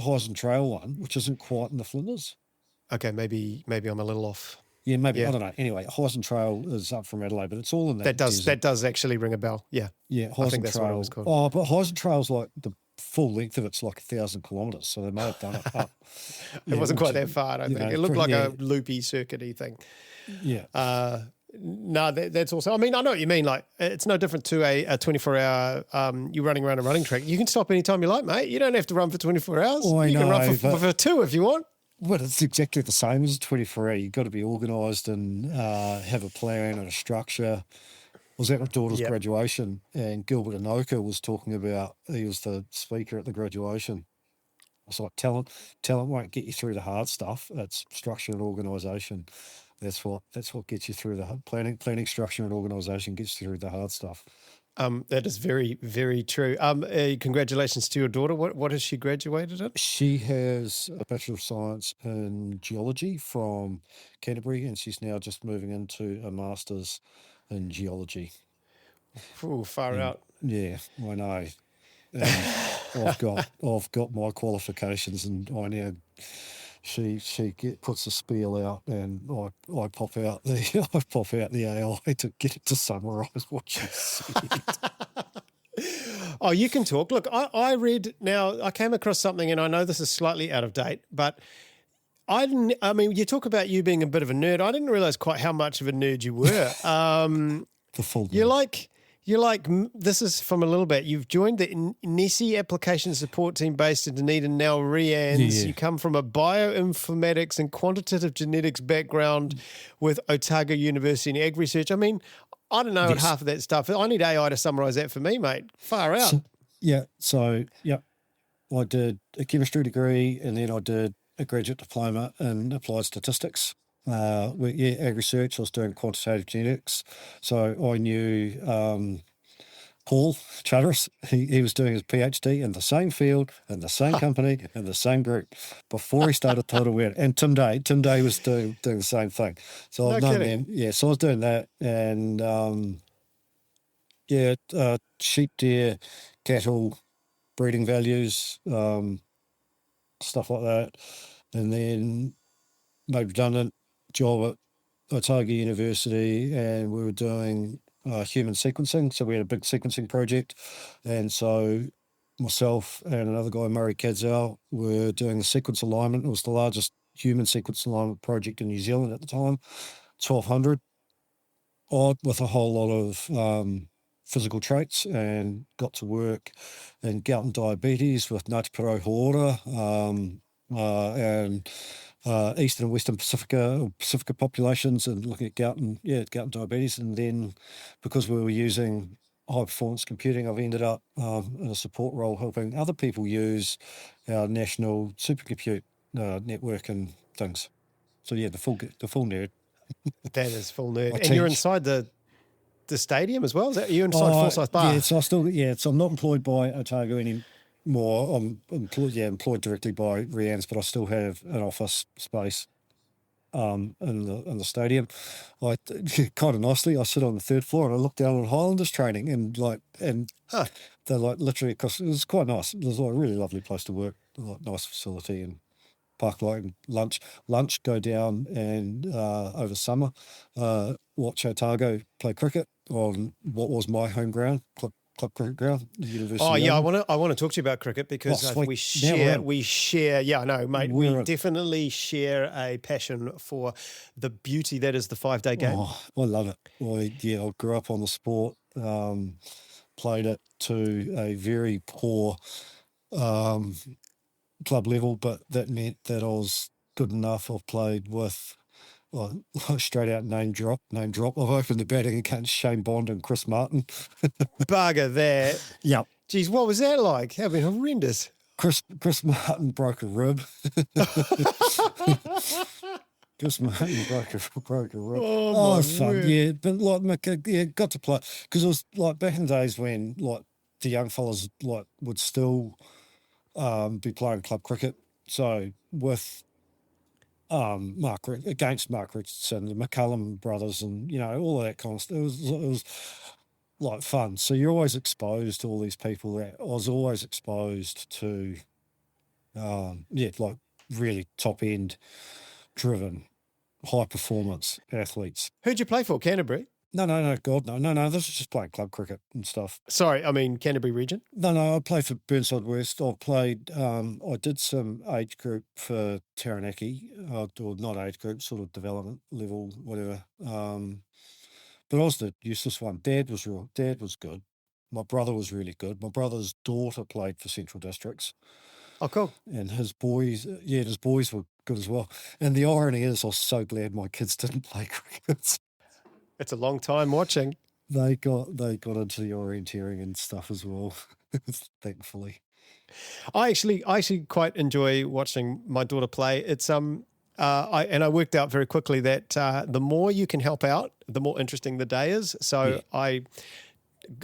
Heisen Trail one, which isn't quite in the Flinders. Okay, maybe I'm a little off. Yeah, maybe. Yeah. I don't know. Anyway, Heisen Trail is up from Adelaide, but it's all in that. That does actually ring a bell. Yeah. Yeah, I think that's what it was called. Oh, but Heisen Trail's like the full length of it's like 1,000 kilometres, so they may have done it up. It wasn't quite that far, I think. It looked like a loopy, circuity thing. Yeah. No, that's awesome. I mean, I know what you mean. Like, it's no different to a 24-hour, you're running around a running track. You can stop anytime you like, mate. You don't have to run for 24 hours. Oh, you can run for 2 if you want. Well, it's exactly the same as a 24-hour. You've got to be organised and have a plan and a structure. I was at my daughter's graduation, and Gilbert Anoka was talking about, he was the speaker at the graduation. I was like, talent won't get you through the hard stuff. It's structure and organisation. That's what gets you through the planning, structure, and organisation gets you through the hard stuff. That is very, very true. Congratulations to your daughter. What has she graduated in? She has a Bachelor of Science in Geology from Canterbury, and she's now just moving into a Master's in Geology. Ooh, far out. Yeah, I know. I've got my qualifications, and I now she puts a spiel out, and I pop out the AI to get it to summarise what she said. Oh, you can talk. Look, I read now. I came across something, and I know this is slightly out of date, but I mean, you talk about you being a bit of a nerd. I didn't realize quite how much of a nerd you were. The full You're like, this is from a little bit. You've joined the NESI application support team based in Dunedin, now REANS. Yeah. You come from a bioinformatics and quantitative genetics background with Otago University in ag research. I mean, I don't know half of that stuff. I need AI to summarize that for me, mate. Far out. So I did a chemistry degree, and then I did a graduate diploma in applied statistics. Ag research. I was doing quantitative genetics, so I knew Paul Charteris. He was doing his PhD in the same field, in the same company, in the same group before he started Total Weird. And Tim Day was doing the same thing. So I've known them. Yeah, so I was doing that, and sheep, deer, cattle, breeding values, stuff like that, and then made redundant. Job at Otago University, and we were doing human sequencing. So we had a big sequencing project, and so myself and another guy, Murray Cadzel, were doing the sequence alignment. It was the largest human sequence alignment project in New Zealand at the time, 1,200 odd, with a whole lot of physical traits, and got to work in gout and diabetes with Ngāti Porou Hōora, and Eastern and Western Pacifica populations, and looking at gout and diabetes. And then because we were using high performance computing, I've ended up in a support role helping other people use our national supercompute network and things. So the full nerd. That is full nerd. And you're inside the stadium as well? Is that you inside Forsyth Bar? Yeah, so so I'm not employed by Otago anymore. I'm employed directly by REANS, but I still have an office space in the stadium. I kind of nicely, I sit on the third floor and I look down on Highlanders training, and they're like literally across. It was quite nice. It was like a really lovely place to work, nice facility, and park light and lunch. Go down and over summer watch Otago play cricket on what was my home ground, Club Cricket Ground, University. Oh yeah, I want to talk to you about cricket because we share. Yeah, I know, mate. We definitely share a passion for the beauty that is the 5-day game. Oh, I love it. I grew up on the sport. Played it to a very poor club level, but that meant that I was good enough. I've played with. Straight out name drop. I've opened the batting against Shane Bond and Chris Martin. Bugger that. Yeah. Geez, what was that like? That been horrendous. Chris Martin broke a rib. Chris Martin broke a rib. Oh, it was fun. Yeah, but got to play, because it was like back in the days when the young fellas would still be playing club cricket. So with against Mark Richardson, the McCullum brothers, and all of that kind of stuff. It was like fun. So you're always exposed to all these people. I was always exposed to, really top end, driven, high performance athletes. Who'd you play for? Canterbury? No, God, no. This is just playing club cricket and stuff. Sorry, I mean Canterbury region? No, I played for Burnside West. I did some age group for Taranaki, or not age group, sort of development level, whatever. But I was the useless one. Dad was good. My brother was really good. My brother's daughter played for Central Districts. Oh, cool. And his boys were good as well. And the irony is, I was so glad my kids didn't play cricket. It's a long time watching. They got into the orienteering and stuff as well, thankfully. I actually quite enjoy watching my daughter play. It's I worked out very quickly that the more you can help out, the more interesting the day is. So yeah.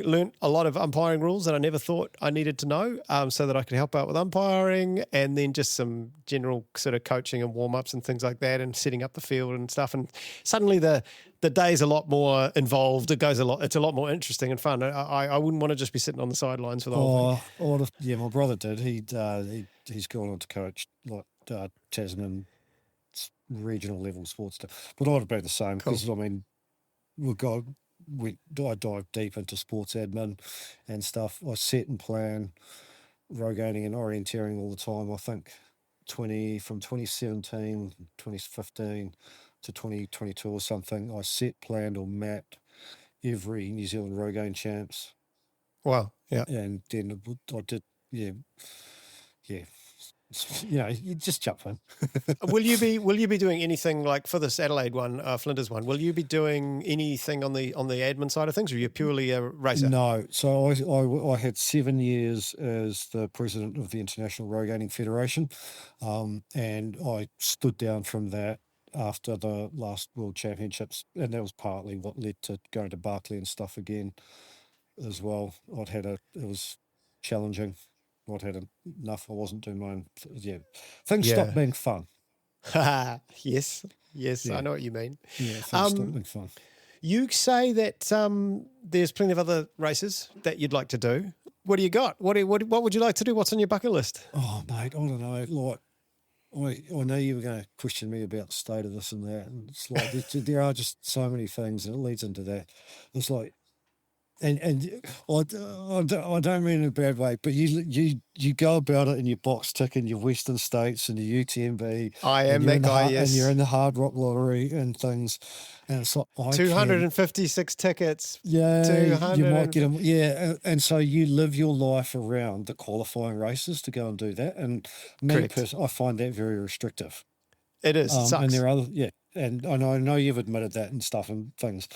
learnt a lot of umpiring rules that I never thought I needed to know, so that I could help out with umpiring, and then just some general sort of coaching and warm-ups and things like that, and setting up the field and stuff. And suddenly the day's a lot more involved. It's a lot more interesting and fun. I wouldn't want to just be sitting on the sidelines for the whole thing. Yeah, my brother did. He's gone on to coach like Tasman regional level sports stuff. But I'd have been the same because I mean, I dive deep into sports admin and stuff. I set and plan rogaining and orienteering all the time. I think from 2017, 2015 to 2022 or something, I set, planned or mapped every New Zealand rogaine champs. Wow. Yeah. And then I did, yeah. You just jump in. Will you be doing anything like for this Adelaide one, Flinders one? Will you be doing anything on the admin side of things, or are you purely a racer? No. So I had 7 years as the president of the International Rogaining Federation, and I stood down from that after the last World Championships, and that was partly what led to going to Barkley and stuff again as well. It was challenging. I'd had enough. I wasn't doing my own. Yeah, things stopped being fun. Yes, I know what you mean. Yeah, things stopped being fun. You say that there's plenty of other races that you'd like to do. What do you got? What would you like to do? What's on your bucket list? Oh, mate, I don't know. Like, I know you were going to question me about the state of this and that, and it's like there are just so many things, and it leads into that. It's like. And I don't mean in a bad way, but you go about it in your box tick in your Western States and your UTMB. I am that guy, yes. And you're in the Hard Rock Lottery and things. And it's like 256 tickets. Yeah, you might get them. Yeah, and so you live your life around the qualifying races to go and do that. And me personally, I find that very restrictive. It is. It sucks. And there are other, and I know you've admitted that and stuff and things,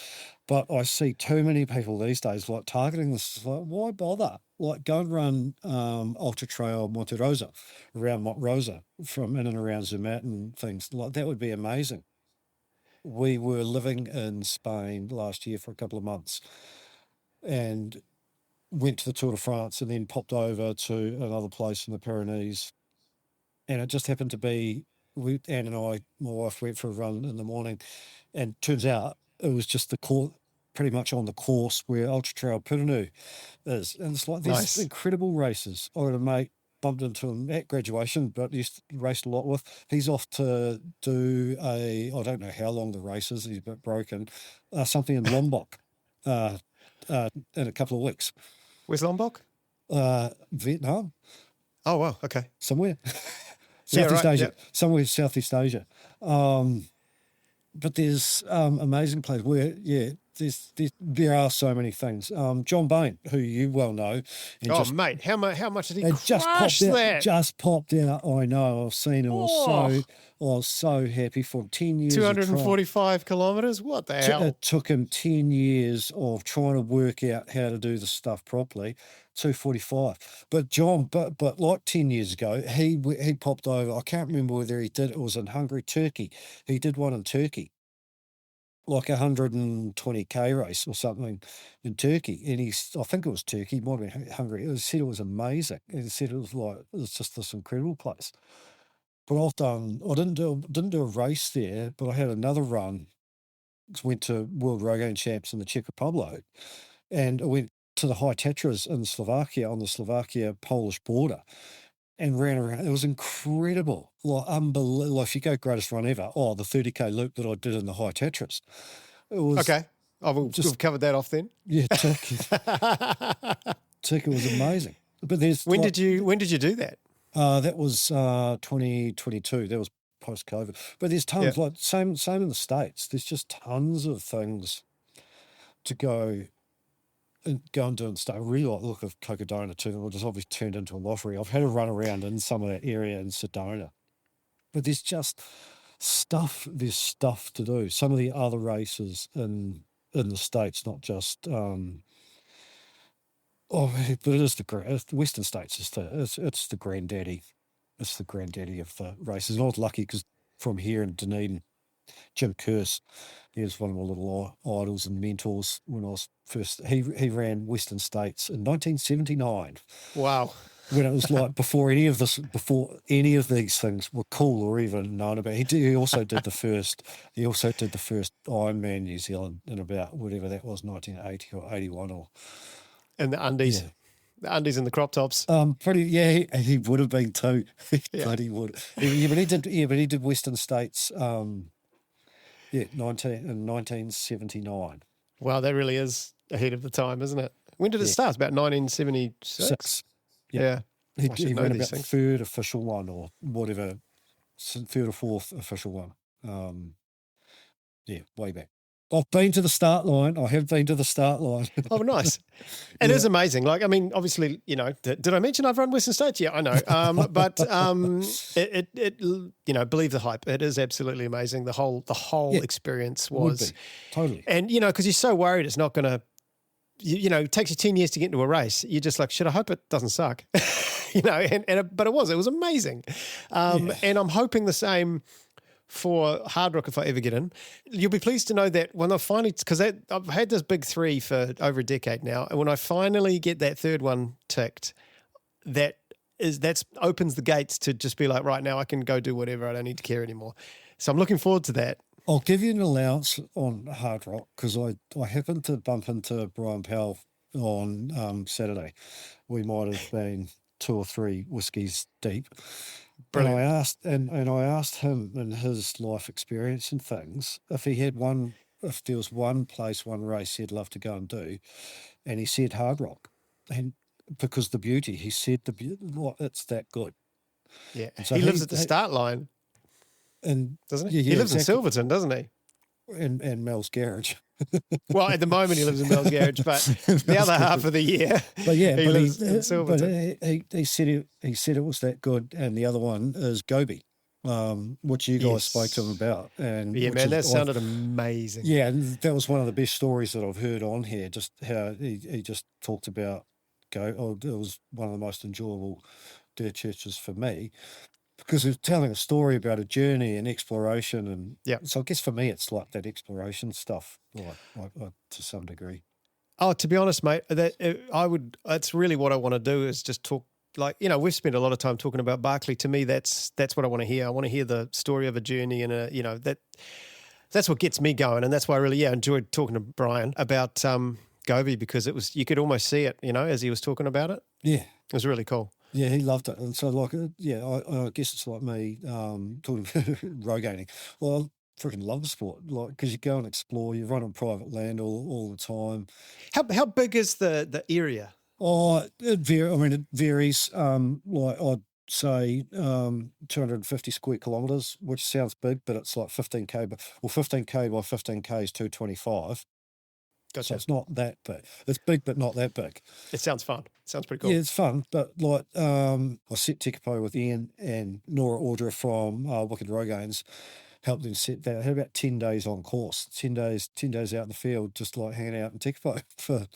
but I see too many people these days like targeting this. Like, why bother? Like, go and run Ultra Trail Monte Rosa around Monte Rosa from in and around Zermatt and things. Like, that would be amazing. We were living in Spain last year for a couple of months and went to the Tour de France and then popped over to another place in the Pyrenees. And it just happened to be, Anne and I, my wife, went for a run in the morning, and turns out it was just pretty much on the course where Ultra Trail Pyrenees is. And it's like these incredible races. I had a mate, bumped into him at graduation, but used to race a lot with. He's off to do I don't know how long the race is, he's a bit broken, something in Lombok in a couple of weeks. Where's Lombok? Vietnam. Oh, wow, okay. Somewhere. Southeast Asia, somewhere in Southeast Asia. But there's amazing places where, there are so many things. John Bain, who you well know. And mate, how much did he crush that? Just popped out. I know, I've seen him. I was so happy for him. 10 years 245 kilometres? What the hell? It took him 10 years of trying to work out how to do the stuff properly. 245. But John, but like 10 years ago, he popped over. I can't remember whether he did. It was in Hungary, Turkey. He did one in Turkey, like 120k race or something in Turkey. And I think it was Turkey, might have been Hungary. He said it was amazing. He said it was just this incredible place. But I didn't do a race there, but I had another run. Went to World Rogaine Champs in the Czech Republic, and I went to the High Tatras in Slovakia on the Slovakia-Polish border and ran around. It was incredible, like unbelievable. If you go greatest run ever, the 30k loop that I did in the High Tatras. It was okay. We've covered that off then. Yeah, Turkey was amazing. But when did you do that? That was 2022. That was post-COVID. But there's tons, like same in the States. There's just tons of things to go and do and stuff. I really like the look of Cocodona too. It just obviously turned into a lottery. I've had a run around in some of that area in Sedona. But there's just stuff. There's stuff to do. Some of the other races in the States, not just but it is the Western States. It's the granddaddy. It's the granddaddy of the races. And I was lucky because from here in Dunedin, Jim Curse. He was one of my little idols and mentors when I was first. He ran Western States in 1979. Wow. When it was like before any of these things were cool or even known about. He also did the first. He also did the first Ironman New Zealand in about whatever that was, 1980 or 81 or. And the undies. Yeah. The undies and the crop tops. He would have been too. Yeah. But he would. But he did Western States. 1979. Wow, that really is ahead of the time, isn't it? When did it start? About 1976. Yeah. He I should know ran these about things. third official one or whatever, third or fourth official one. Way back. I've been to the start line. I have been to the start line. Oh, nice. It is amazing. Like, I mean, obviously, did I mention I've run Western States? Yeah, I know. But believe the hype. It is absolutely amazing. The whole experience was. Totally. And, because you're so worried it's not going to, it takes you 10 years to get into a race. You're just like, shit, I hope it doesn't suck. But it was amazing. And I'm hoping the same for Hard Rock if I ever get in. You'll be pleased to know that when I finally, because I've had this big 3 for over a decade now, and when I finally get that third one ticked, that opens the gates to just be like, right now I can go do whatever. I don't need to care anymore. So I'm looking forward to that. I'll give you an allowance on Hard Rock because I happened to bump into Brian Powell on Saturday. We might have been 2 or 3 whiskies deep. Brilliant. And I asked him in his life experience and things if there was one place, one race he'd love to go and do, and he said Hard Rock, and because the beauty, he said it's that good. Yeah, so he lives at the start line, and doesn't he? He lives in Silverton, doesn't he? And Mel's Garage. Well, at the moment he lives in Mel's Garage, but the other half of the year, he lives in Silverton. But he said it was that good, and the other one is Gobi, which you guys spoke to him about. And yeah, man, that sounded amazing. Yeah, and that was one of the best stories that I've heard on here. Just how he just talked about it was one of the most enjoyable dirt churches for me. Because he was telling a story about a journey and exploration, and so I guess for me it's like that exploration stuff, like to some degree. Oh, to be honest, mate, that's really what I want to do is just talk. Like, we've spent a lot of time talking about Barkley. To me, that's what I want to hear. I want to hear the story of a journey, and that's what gets me going, and that's why I really enjoyed talking to Brian about Gobi because you could almost see it, as he was talking about it. Yeah, it was really cool. Yeah, he loved it. And so, I guess it's like me talking about rogaining. Well, I freaking love the sport, because you go and explore, you run on private land all the time. How big is the area? Oh, it varies. I'd say 250 square kilometres, which sounds big, but it's like 15K. 15K by 15K is 225. Gotcha. So it's not that big. It's big, but not that big. It sounds fun. It sounds pretty cool. Yeah, it's fun. But I set Tekapo with Ian and Nora Audra from Wicked Rogaines, helped them set that. I had about 10 days on course, 10 days out in the field, just hanging out in Tekapo for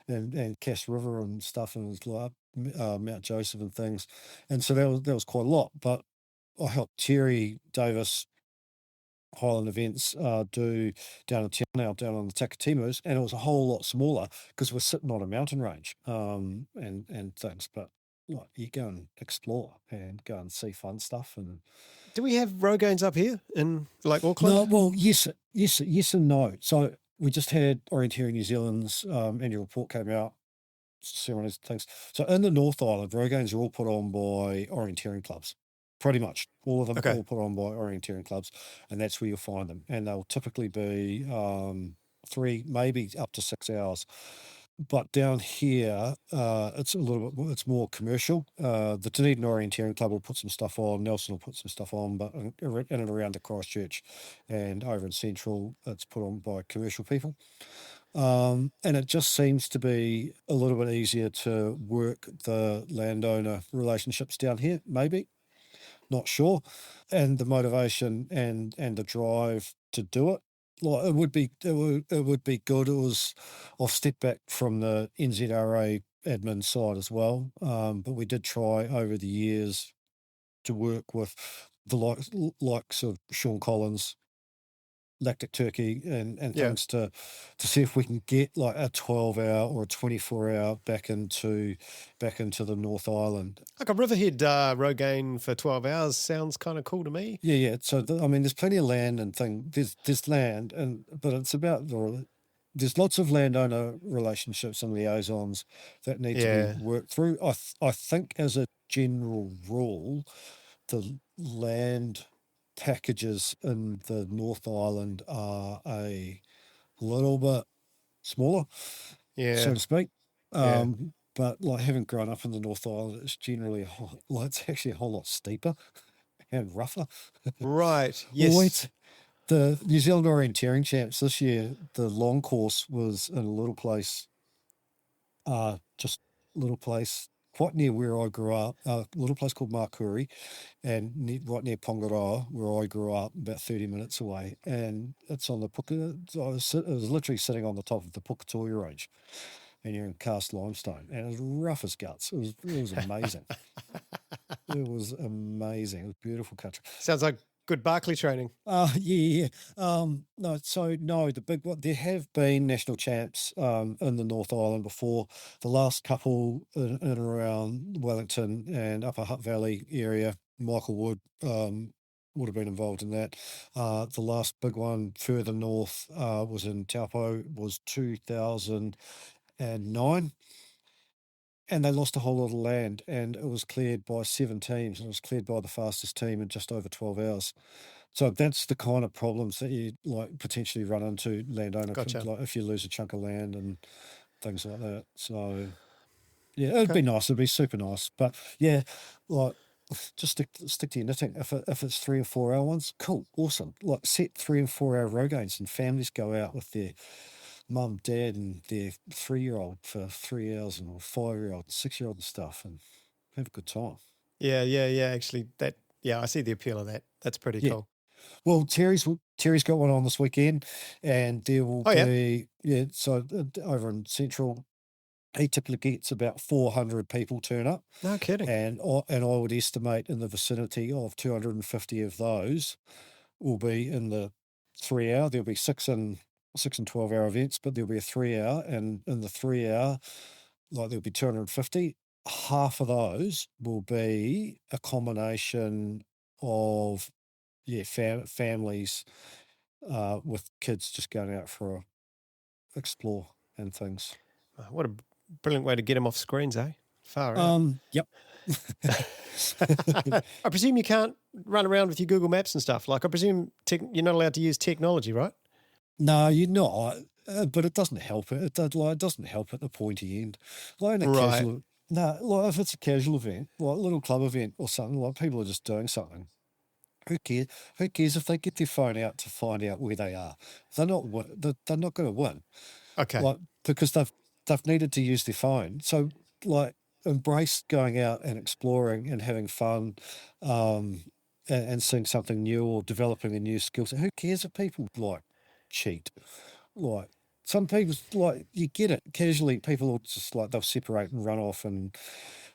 and Cass River and stuff, and it was Mount Joseph and things. And so that was quite a lot. But I helped Terry Davis Highland events do down in town now, down on the Takatimus, and it was a whole lot smaller because we're sitting on a mountain range and things. But you go and explore and go and see fun stuff. And do we have rogaines up here in Auckland? No, well, yes and no. So we just had Orienteering New Zealand's annual report came out. Several things. So in the North Island, rogaines are all put on by orienteering clubs. Pretty much all of them all put on by orienteering clubs, and that's where you'll find them. And they'll typically be 3, maybe up to 6 hours. But down here, it's it's more commercial. The Dunedin Orienteering Club will put some stuff on. Nelson will put some stuff on, but in and around the Christchurch and over in Central, it's put on by commercial people. And it just seems to be a little bit easier to work the landowner relationships down here, maybe. Not sure, and the motivation and the drive to do it. It would be good. I've stepped back from the NZRA admin side as well, but we did try over the years to work with the likes of Sean Collins, Lactic Turkey, and Yeah. things to see if we can get like a 12-hour or a 24-hour back into the North Island. Like a Riverhead Rogaine for 12 hours sounds kind of cool to me. Yeah. So I mean, there's plenty of land and there's land, but it's about there's lots of landowner relationships and liaisons that need to be worked through. I think as a general rule, the land packages in the North Island are a little bit smaller, so to speak. Yeah. But like having grown up in the North Island, it's generally it's actually a whole lot steeper and rougher. Right. Yes. The New Zealand Orienteering Champs this year, the long course was in a little place, quite near where I grew up, a little place called Makuri, and right near Pongaroa, where I grew up, about 30 minutes away. And it's on the I was literally sitting on the top of the Puketoya Range, and you're in cast limestone, and it was rough as guts. It was amazing. It was amazing. It was beautiful country. Sounds like good Barkley training. Yeah. The big one, there have been national champs in the North Island before. The last couple in and around Wellington and Upper Hutt Valley area, Michael Wood would have been involved in that. The last big one further north was in Taupo, was 2009. And they lost a whole lot of land, and it was cleared by 7 teams, and it was cleared by the fastest team in just over 12 hours. So that's the kind of problems that you like potentially run into landowner, Gotcha. like if you lose a chunk of land and things like that. So yeah, it'd be nice. It'd be super nice. But yeah, like just stick to your knitting. If it's 3 or 4 hour ones, cool, awesome. Like set 3 and 4 hour rogaines, and families go out with their mum, dad, and their 3-year-old for 3 hours, and 5-year-old, 6-year-old and stuff, and have a good time. Yeah. Actually, I see the appeal of that. That's pretty cool. Well, Terry's got one on this weekend, and there will be so over in Central, he typically gets about 400 people turn up. No kidding. And I would estimate in the vicinity of 250 of those will be in the 3 hour. There'll be 6 and 12-hour events, but there'll be a 3 hour, and in the 3 hour, like there'll be 250. Half of those will be a combination of families with kids just going out for a explore and things. What a brilliant way to get them off screens, eh? Far out. Yep. I presume you can't run around with your Google Maps and stuff. Like, I presume you're not allowed to use technology, right? No, you're not. But it doesn't help it. It doesn't help at the pointy end. Like in a casual, like if it's a casual event, like a little club event or something, like people are just doing something. Who cares? Who cares if they get their phone out to find out where they are? They're not going to win. Okay. Like, because they've needed to use their phone. So like embrace going out and exploring and having fun, and seeing something new or developing a new skill set. Who cares if people like cheat? Like some people, like you get it casually. People will just like they'll separate and run off and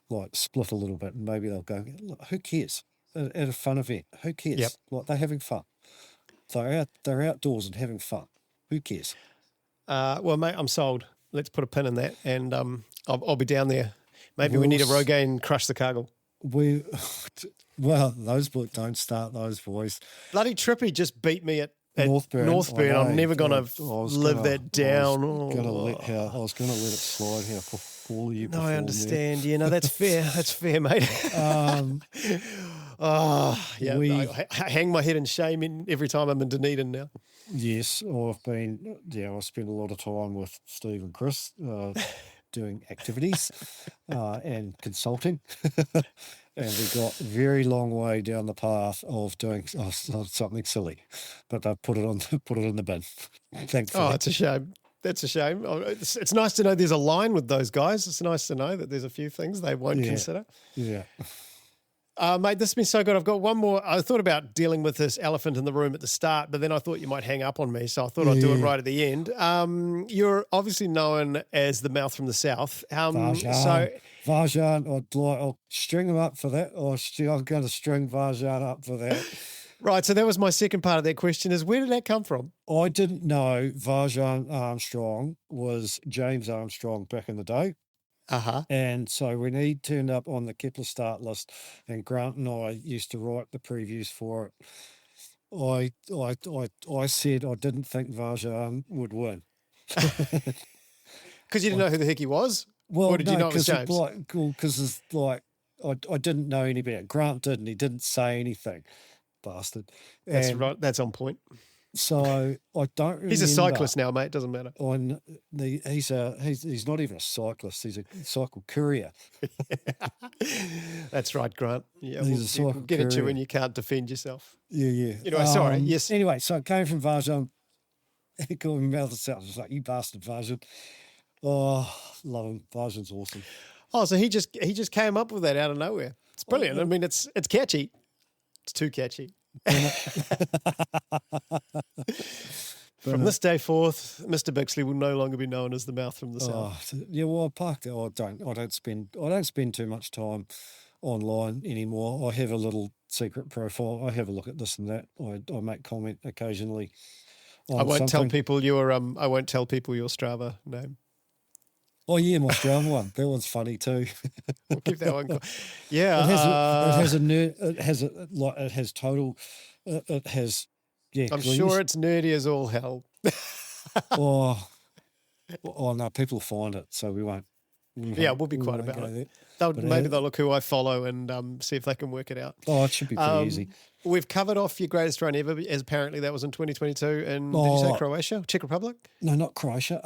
like split a little bit, and maybe they'll go. Look, who cares? At a fun event, who cares? Yep. Like they're having fun. They're outdoors and having fun. Who cares? Well, mate, I'm sold. Let's put a pin in that, and I'll be down there. Maybe we need a Rogaine crush the Cargill. Well, those boys don't start those boys. Bloody Trippy just beat me at Northburn. I'm never going to live that down. I was going to let it slide here for all of you. No, I understand. Yeah, no, that's fair. That's fair, mate. I hang my head in shame every time I'm in Dunedin now. Yes, I spend a lot of time with Steve and Chris doing activities and consulting. And we got a very long way down the path of doing something silly, but I put it in the bin. Thankfully. Oh, it's a shame. That's a shame. It's nice to know there's a line with those guys. It's nice to know that there's a few things they won't consider. Yeah. Mate, this has been so good. I've got one more. I thought about dealing with this elephant in the room at the start, but then I thought you might hang up on me, so I thought I'd do it right at the end. You're obviously known as the mouth from the south. Varjan, I'll string him up for that. I'm going to string Varjan up for that. Right, so that was my second part of that question is where did that come from? I didn't know Varjan Armstrong was James Armstrong back in the day. Uh-huh. And so when he turned up on the Kepler start list and Grant and I used to write the previews for it, I said I didn't think Varjan would win. Because you didn't know who the heck he was? Well, or did you know it was James? Because it's like I didn't know any better. Grant didn't. He didn't say anything, bastard. That's right. That's on point. So I don't remember. He's a cyclist now, mate. Doesn't matter. He's not even a cyclist. He's a cycle courier. That's right, Grant. Yeah, He's a cycle we'll get at you courier. when you can't defend yourself. Yeah. Anyway, sorry. Yes. Anyway, so it came from Varjan. He called me mouth of south. I was like, you bastard, Varjan. Oh, love him. Varjan's awesome. Oh, so he just came up with that out of nowhere. It's brilliant. I mean, it's catchy. It's too catchy. From this day forth, Mr. Bixley will no longer be known as the mouth from the south. Yeah, well, I parked it. I don't spend too much time online anymore. I have a little secret profile. I have a look at this and that. I make comment occasionally. I won't tell people your Strava name. Oh yeah, my Strava one. That one's funny too. We'll keep that one. Yeah, it has total. It has. Yeah, I'm sure it's nerdy as all hell. oh no, people find it, so we won't. We'll be quiet about it. They'll look who I follow and see if they can work it out. Oh, it should be pretty easy. We've covered off your greatest run ever, as apparently that was in 2022. And did you say Croatia? Czech Republic? No, not Croatia.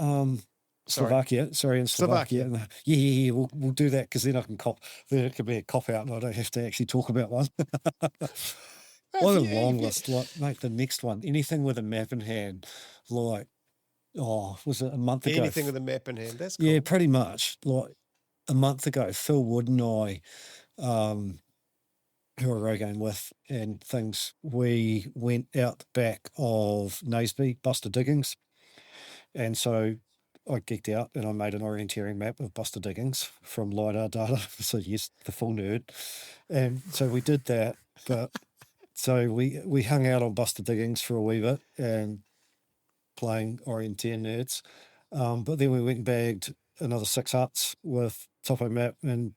Slovakia. Sorry, in Slovakia. Yeah. We'll do that because then I can cop. Then it could be a cop out, and I don't have to actually talk about one. What a long list, mate. The next one, anything with a map in hand, was it a month ago? Anything with a map in hand. That's cool. Yeah, pretty much. Like a month ago, Phil Wood and I, who I rogaine with, and things. We went out the back of Naseby, Buster Diggings, and so I geeked out and I made an orienteering map of Buster Diggings from LiDAR data. So yes, the full nerd. And so we did that, but so we hung out on Buster Diggings for a wee bit and playing orienteer nerds. But then we went and bagged another 6 huts with topo map and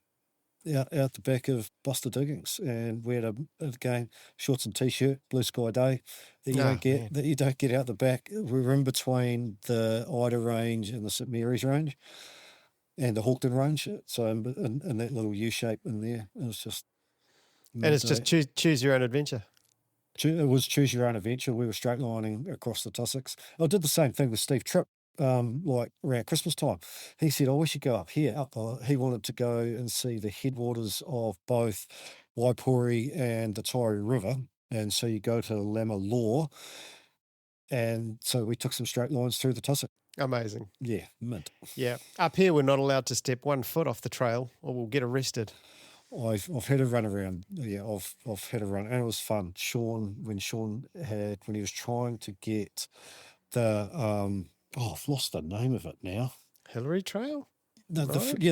out the back of Buster Diggings, and we had again shorts and t-shirt, blue sky day that you don't get out the back. We were in between the Ida range and the St Mary's range and the Hawkton range, so in that little U shape in there, it was just. And it's just choose your own adventure. It was choose your own adventure. We were straight lining across the tussocks. I did the same thing with Steve Tripp. Like around Christmas time, he said, we should go up here. He wanted to go and see the headwaters of both Waipori and the Taieri River. And so you go to Lama Law. And so we took some straight lines through the tussock. Amazing. Yeah, mint. Yeah. Up here, we're not allowed to step 1 foot off the trail or we'll get arrested. I've had a run around. Yeah, I've had a run, and it was fun. When he was trying to get the I've lost the name of it now. Hillary Trail? The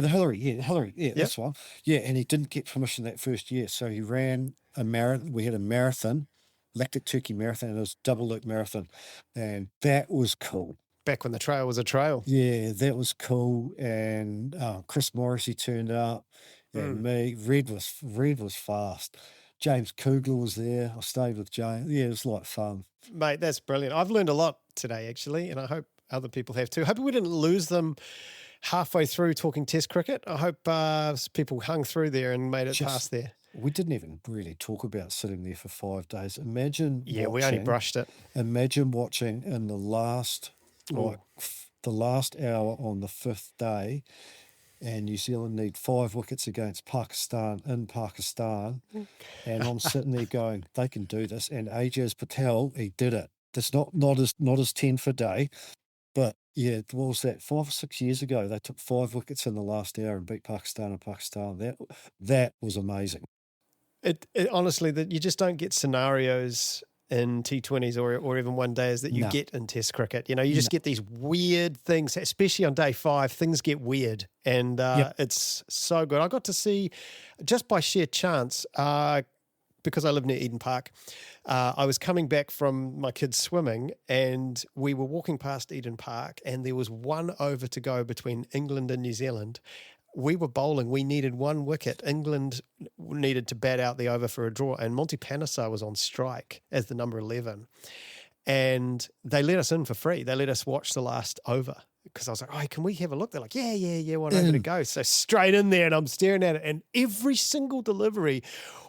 Hillary. Yeah, Hillary. Yeah, that's one. Yeah, and he didn't get permission that first year. So he ran a marathon. We had a marathon, Lactic Turkey Marathon, and it was double loop marathon. And that was cool. Back when the trail was a trail. Yeah, that was cool. And Chris Morrissey turned up and me. Red was fast. James Kugler was there. I stayed with James. Yeah, it was like fun. Mate, that's brilliant. I've learned a lot today, actually, and I hope other people have too. Hoping we didn't lose them halfway through talking Test cricket. I hope people hung through there and made it past there. We didn't even really talk about sitting there for 5 days. Imagine. Yeah, we only brushed it. Imagine watching in the last hour on the 5th day, and New Zealand need 5 wickets against Pakistan in Pakistan, and I'm sitting there going, they can do this. And Ajaz Patel, he did it. That's not as 10 for day, but yeah, what was that? 5 or 6 years ago, they took 5 wickets in the last hour and beat Pakistan. That was amazing. It honestly, that you just don't get scenarios in T20s or even one days that you No. get in Test cricket. You know, you just get these weird things, especially on day 5. Things get weird, and it's so good. I got to see, just by sheer chance, because I live near Eden Park, I was coming back from my kids swimming, and we were walking past Eden Park, and there was 1 over to go between England and New Zealand. We were bowling. We needed 1 wicket. England needed to bat out the over for a draw, and Monty Panesar was on strike as the number 11. And they let us in for free. They let us watch the last over, because I was like, oh, can we have a look? They're like, yeah, 1 over to go. So straight in there, and I'm staring at it, and every single delivery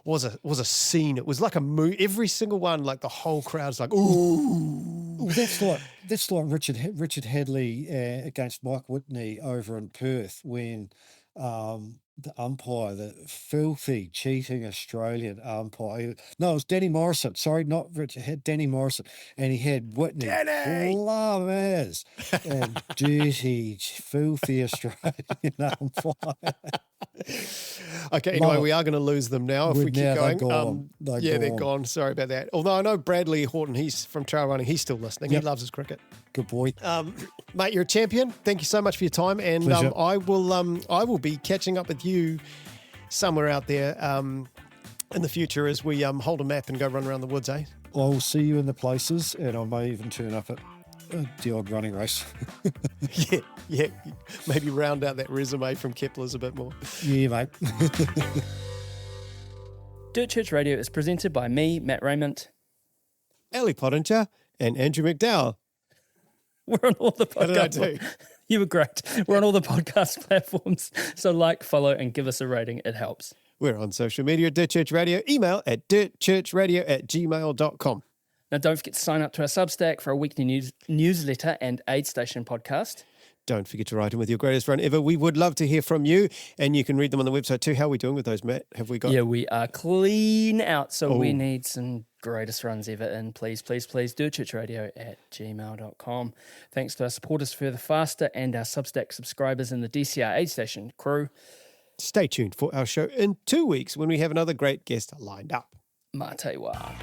was a scene. It was like a movie. Every single one, like the whole crowd's like, ooh. Well, that's like Richard Hadley against Mike Whitney over in Perth, when the umpire, the filthy, cheating Australian umpire. No, it was Danny Morrison. Sorry, not Richard. Danny Morrison, and he had Whitney. Love as and dirty, filthy Australian umpire. Okay, anyway, we are going to lose them now if we keep going. They're gone. Sorry about that. Although I know Bradley Horton, he's from trail running. He's still listening. He loves his cricket. Good boy. Mate, you're a champion. Thank you so much for your time, and I will be catching up with you somewhere out there in the future as we hold a map and go run around the woods, eh? I'll see you in the places, and I may even turn up at the odd running race. Yeah. Maybe round out that resume from Keplers a bit more. Yeah, mate. Dirt Church Radio is presented by me, Matt Raymond. Ali Pottinger and Andrew McDowall. We're on all the What did I podcasts. do? You were great. We're on all the podcast platforms. So like, follow, and give us a rating. It helps. We're on social media at Dirt Church Radio. Email at dirtchurchradio@gmail.com. Now, don't forget to sign up to our Substack for a weekly newsletter and aid station podcast. Don't forget to write in with your greatest run ever. We would love to hear from you, and you can read them on the website too. How are we doing with those, Matt? Have we got... Yeah, we are clean out, so we need some greatest runs ever. And please, dirtchurchradio@gmail.com. Thanks to our supporters Further Faster and our Substack subscribers in the DCR aid station crew. Stay tuned for our show in 2 weeks when we have another great guest lined up. Mā te wā.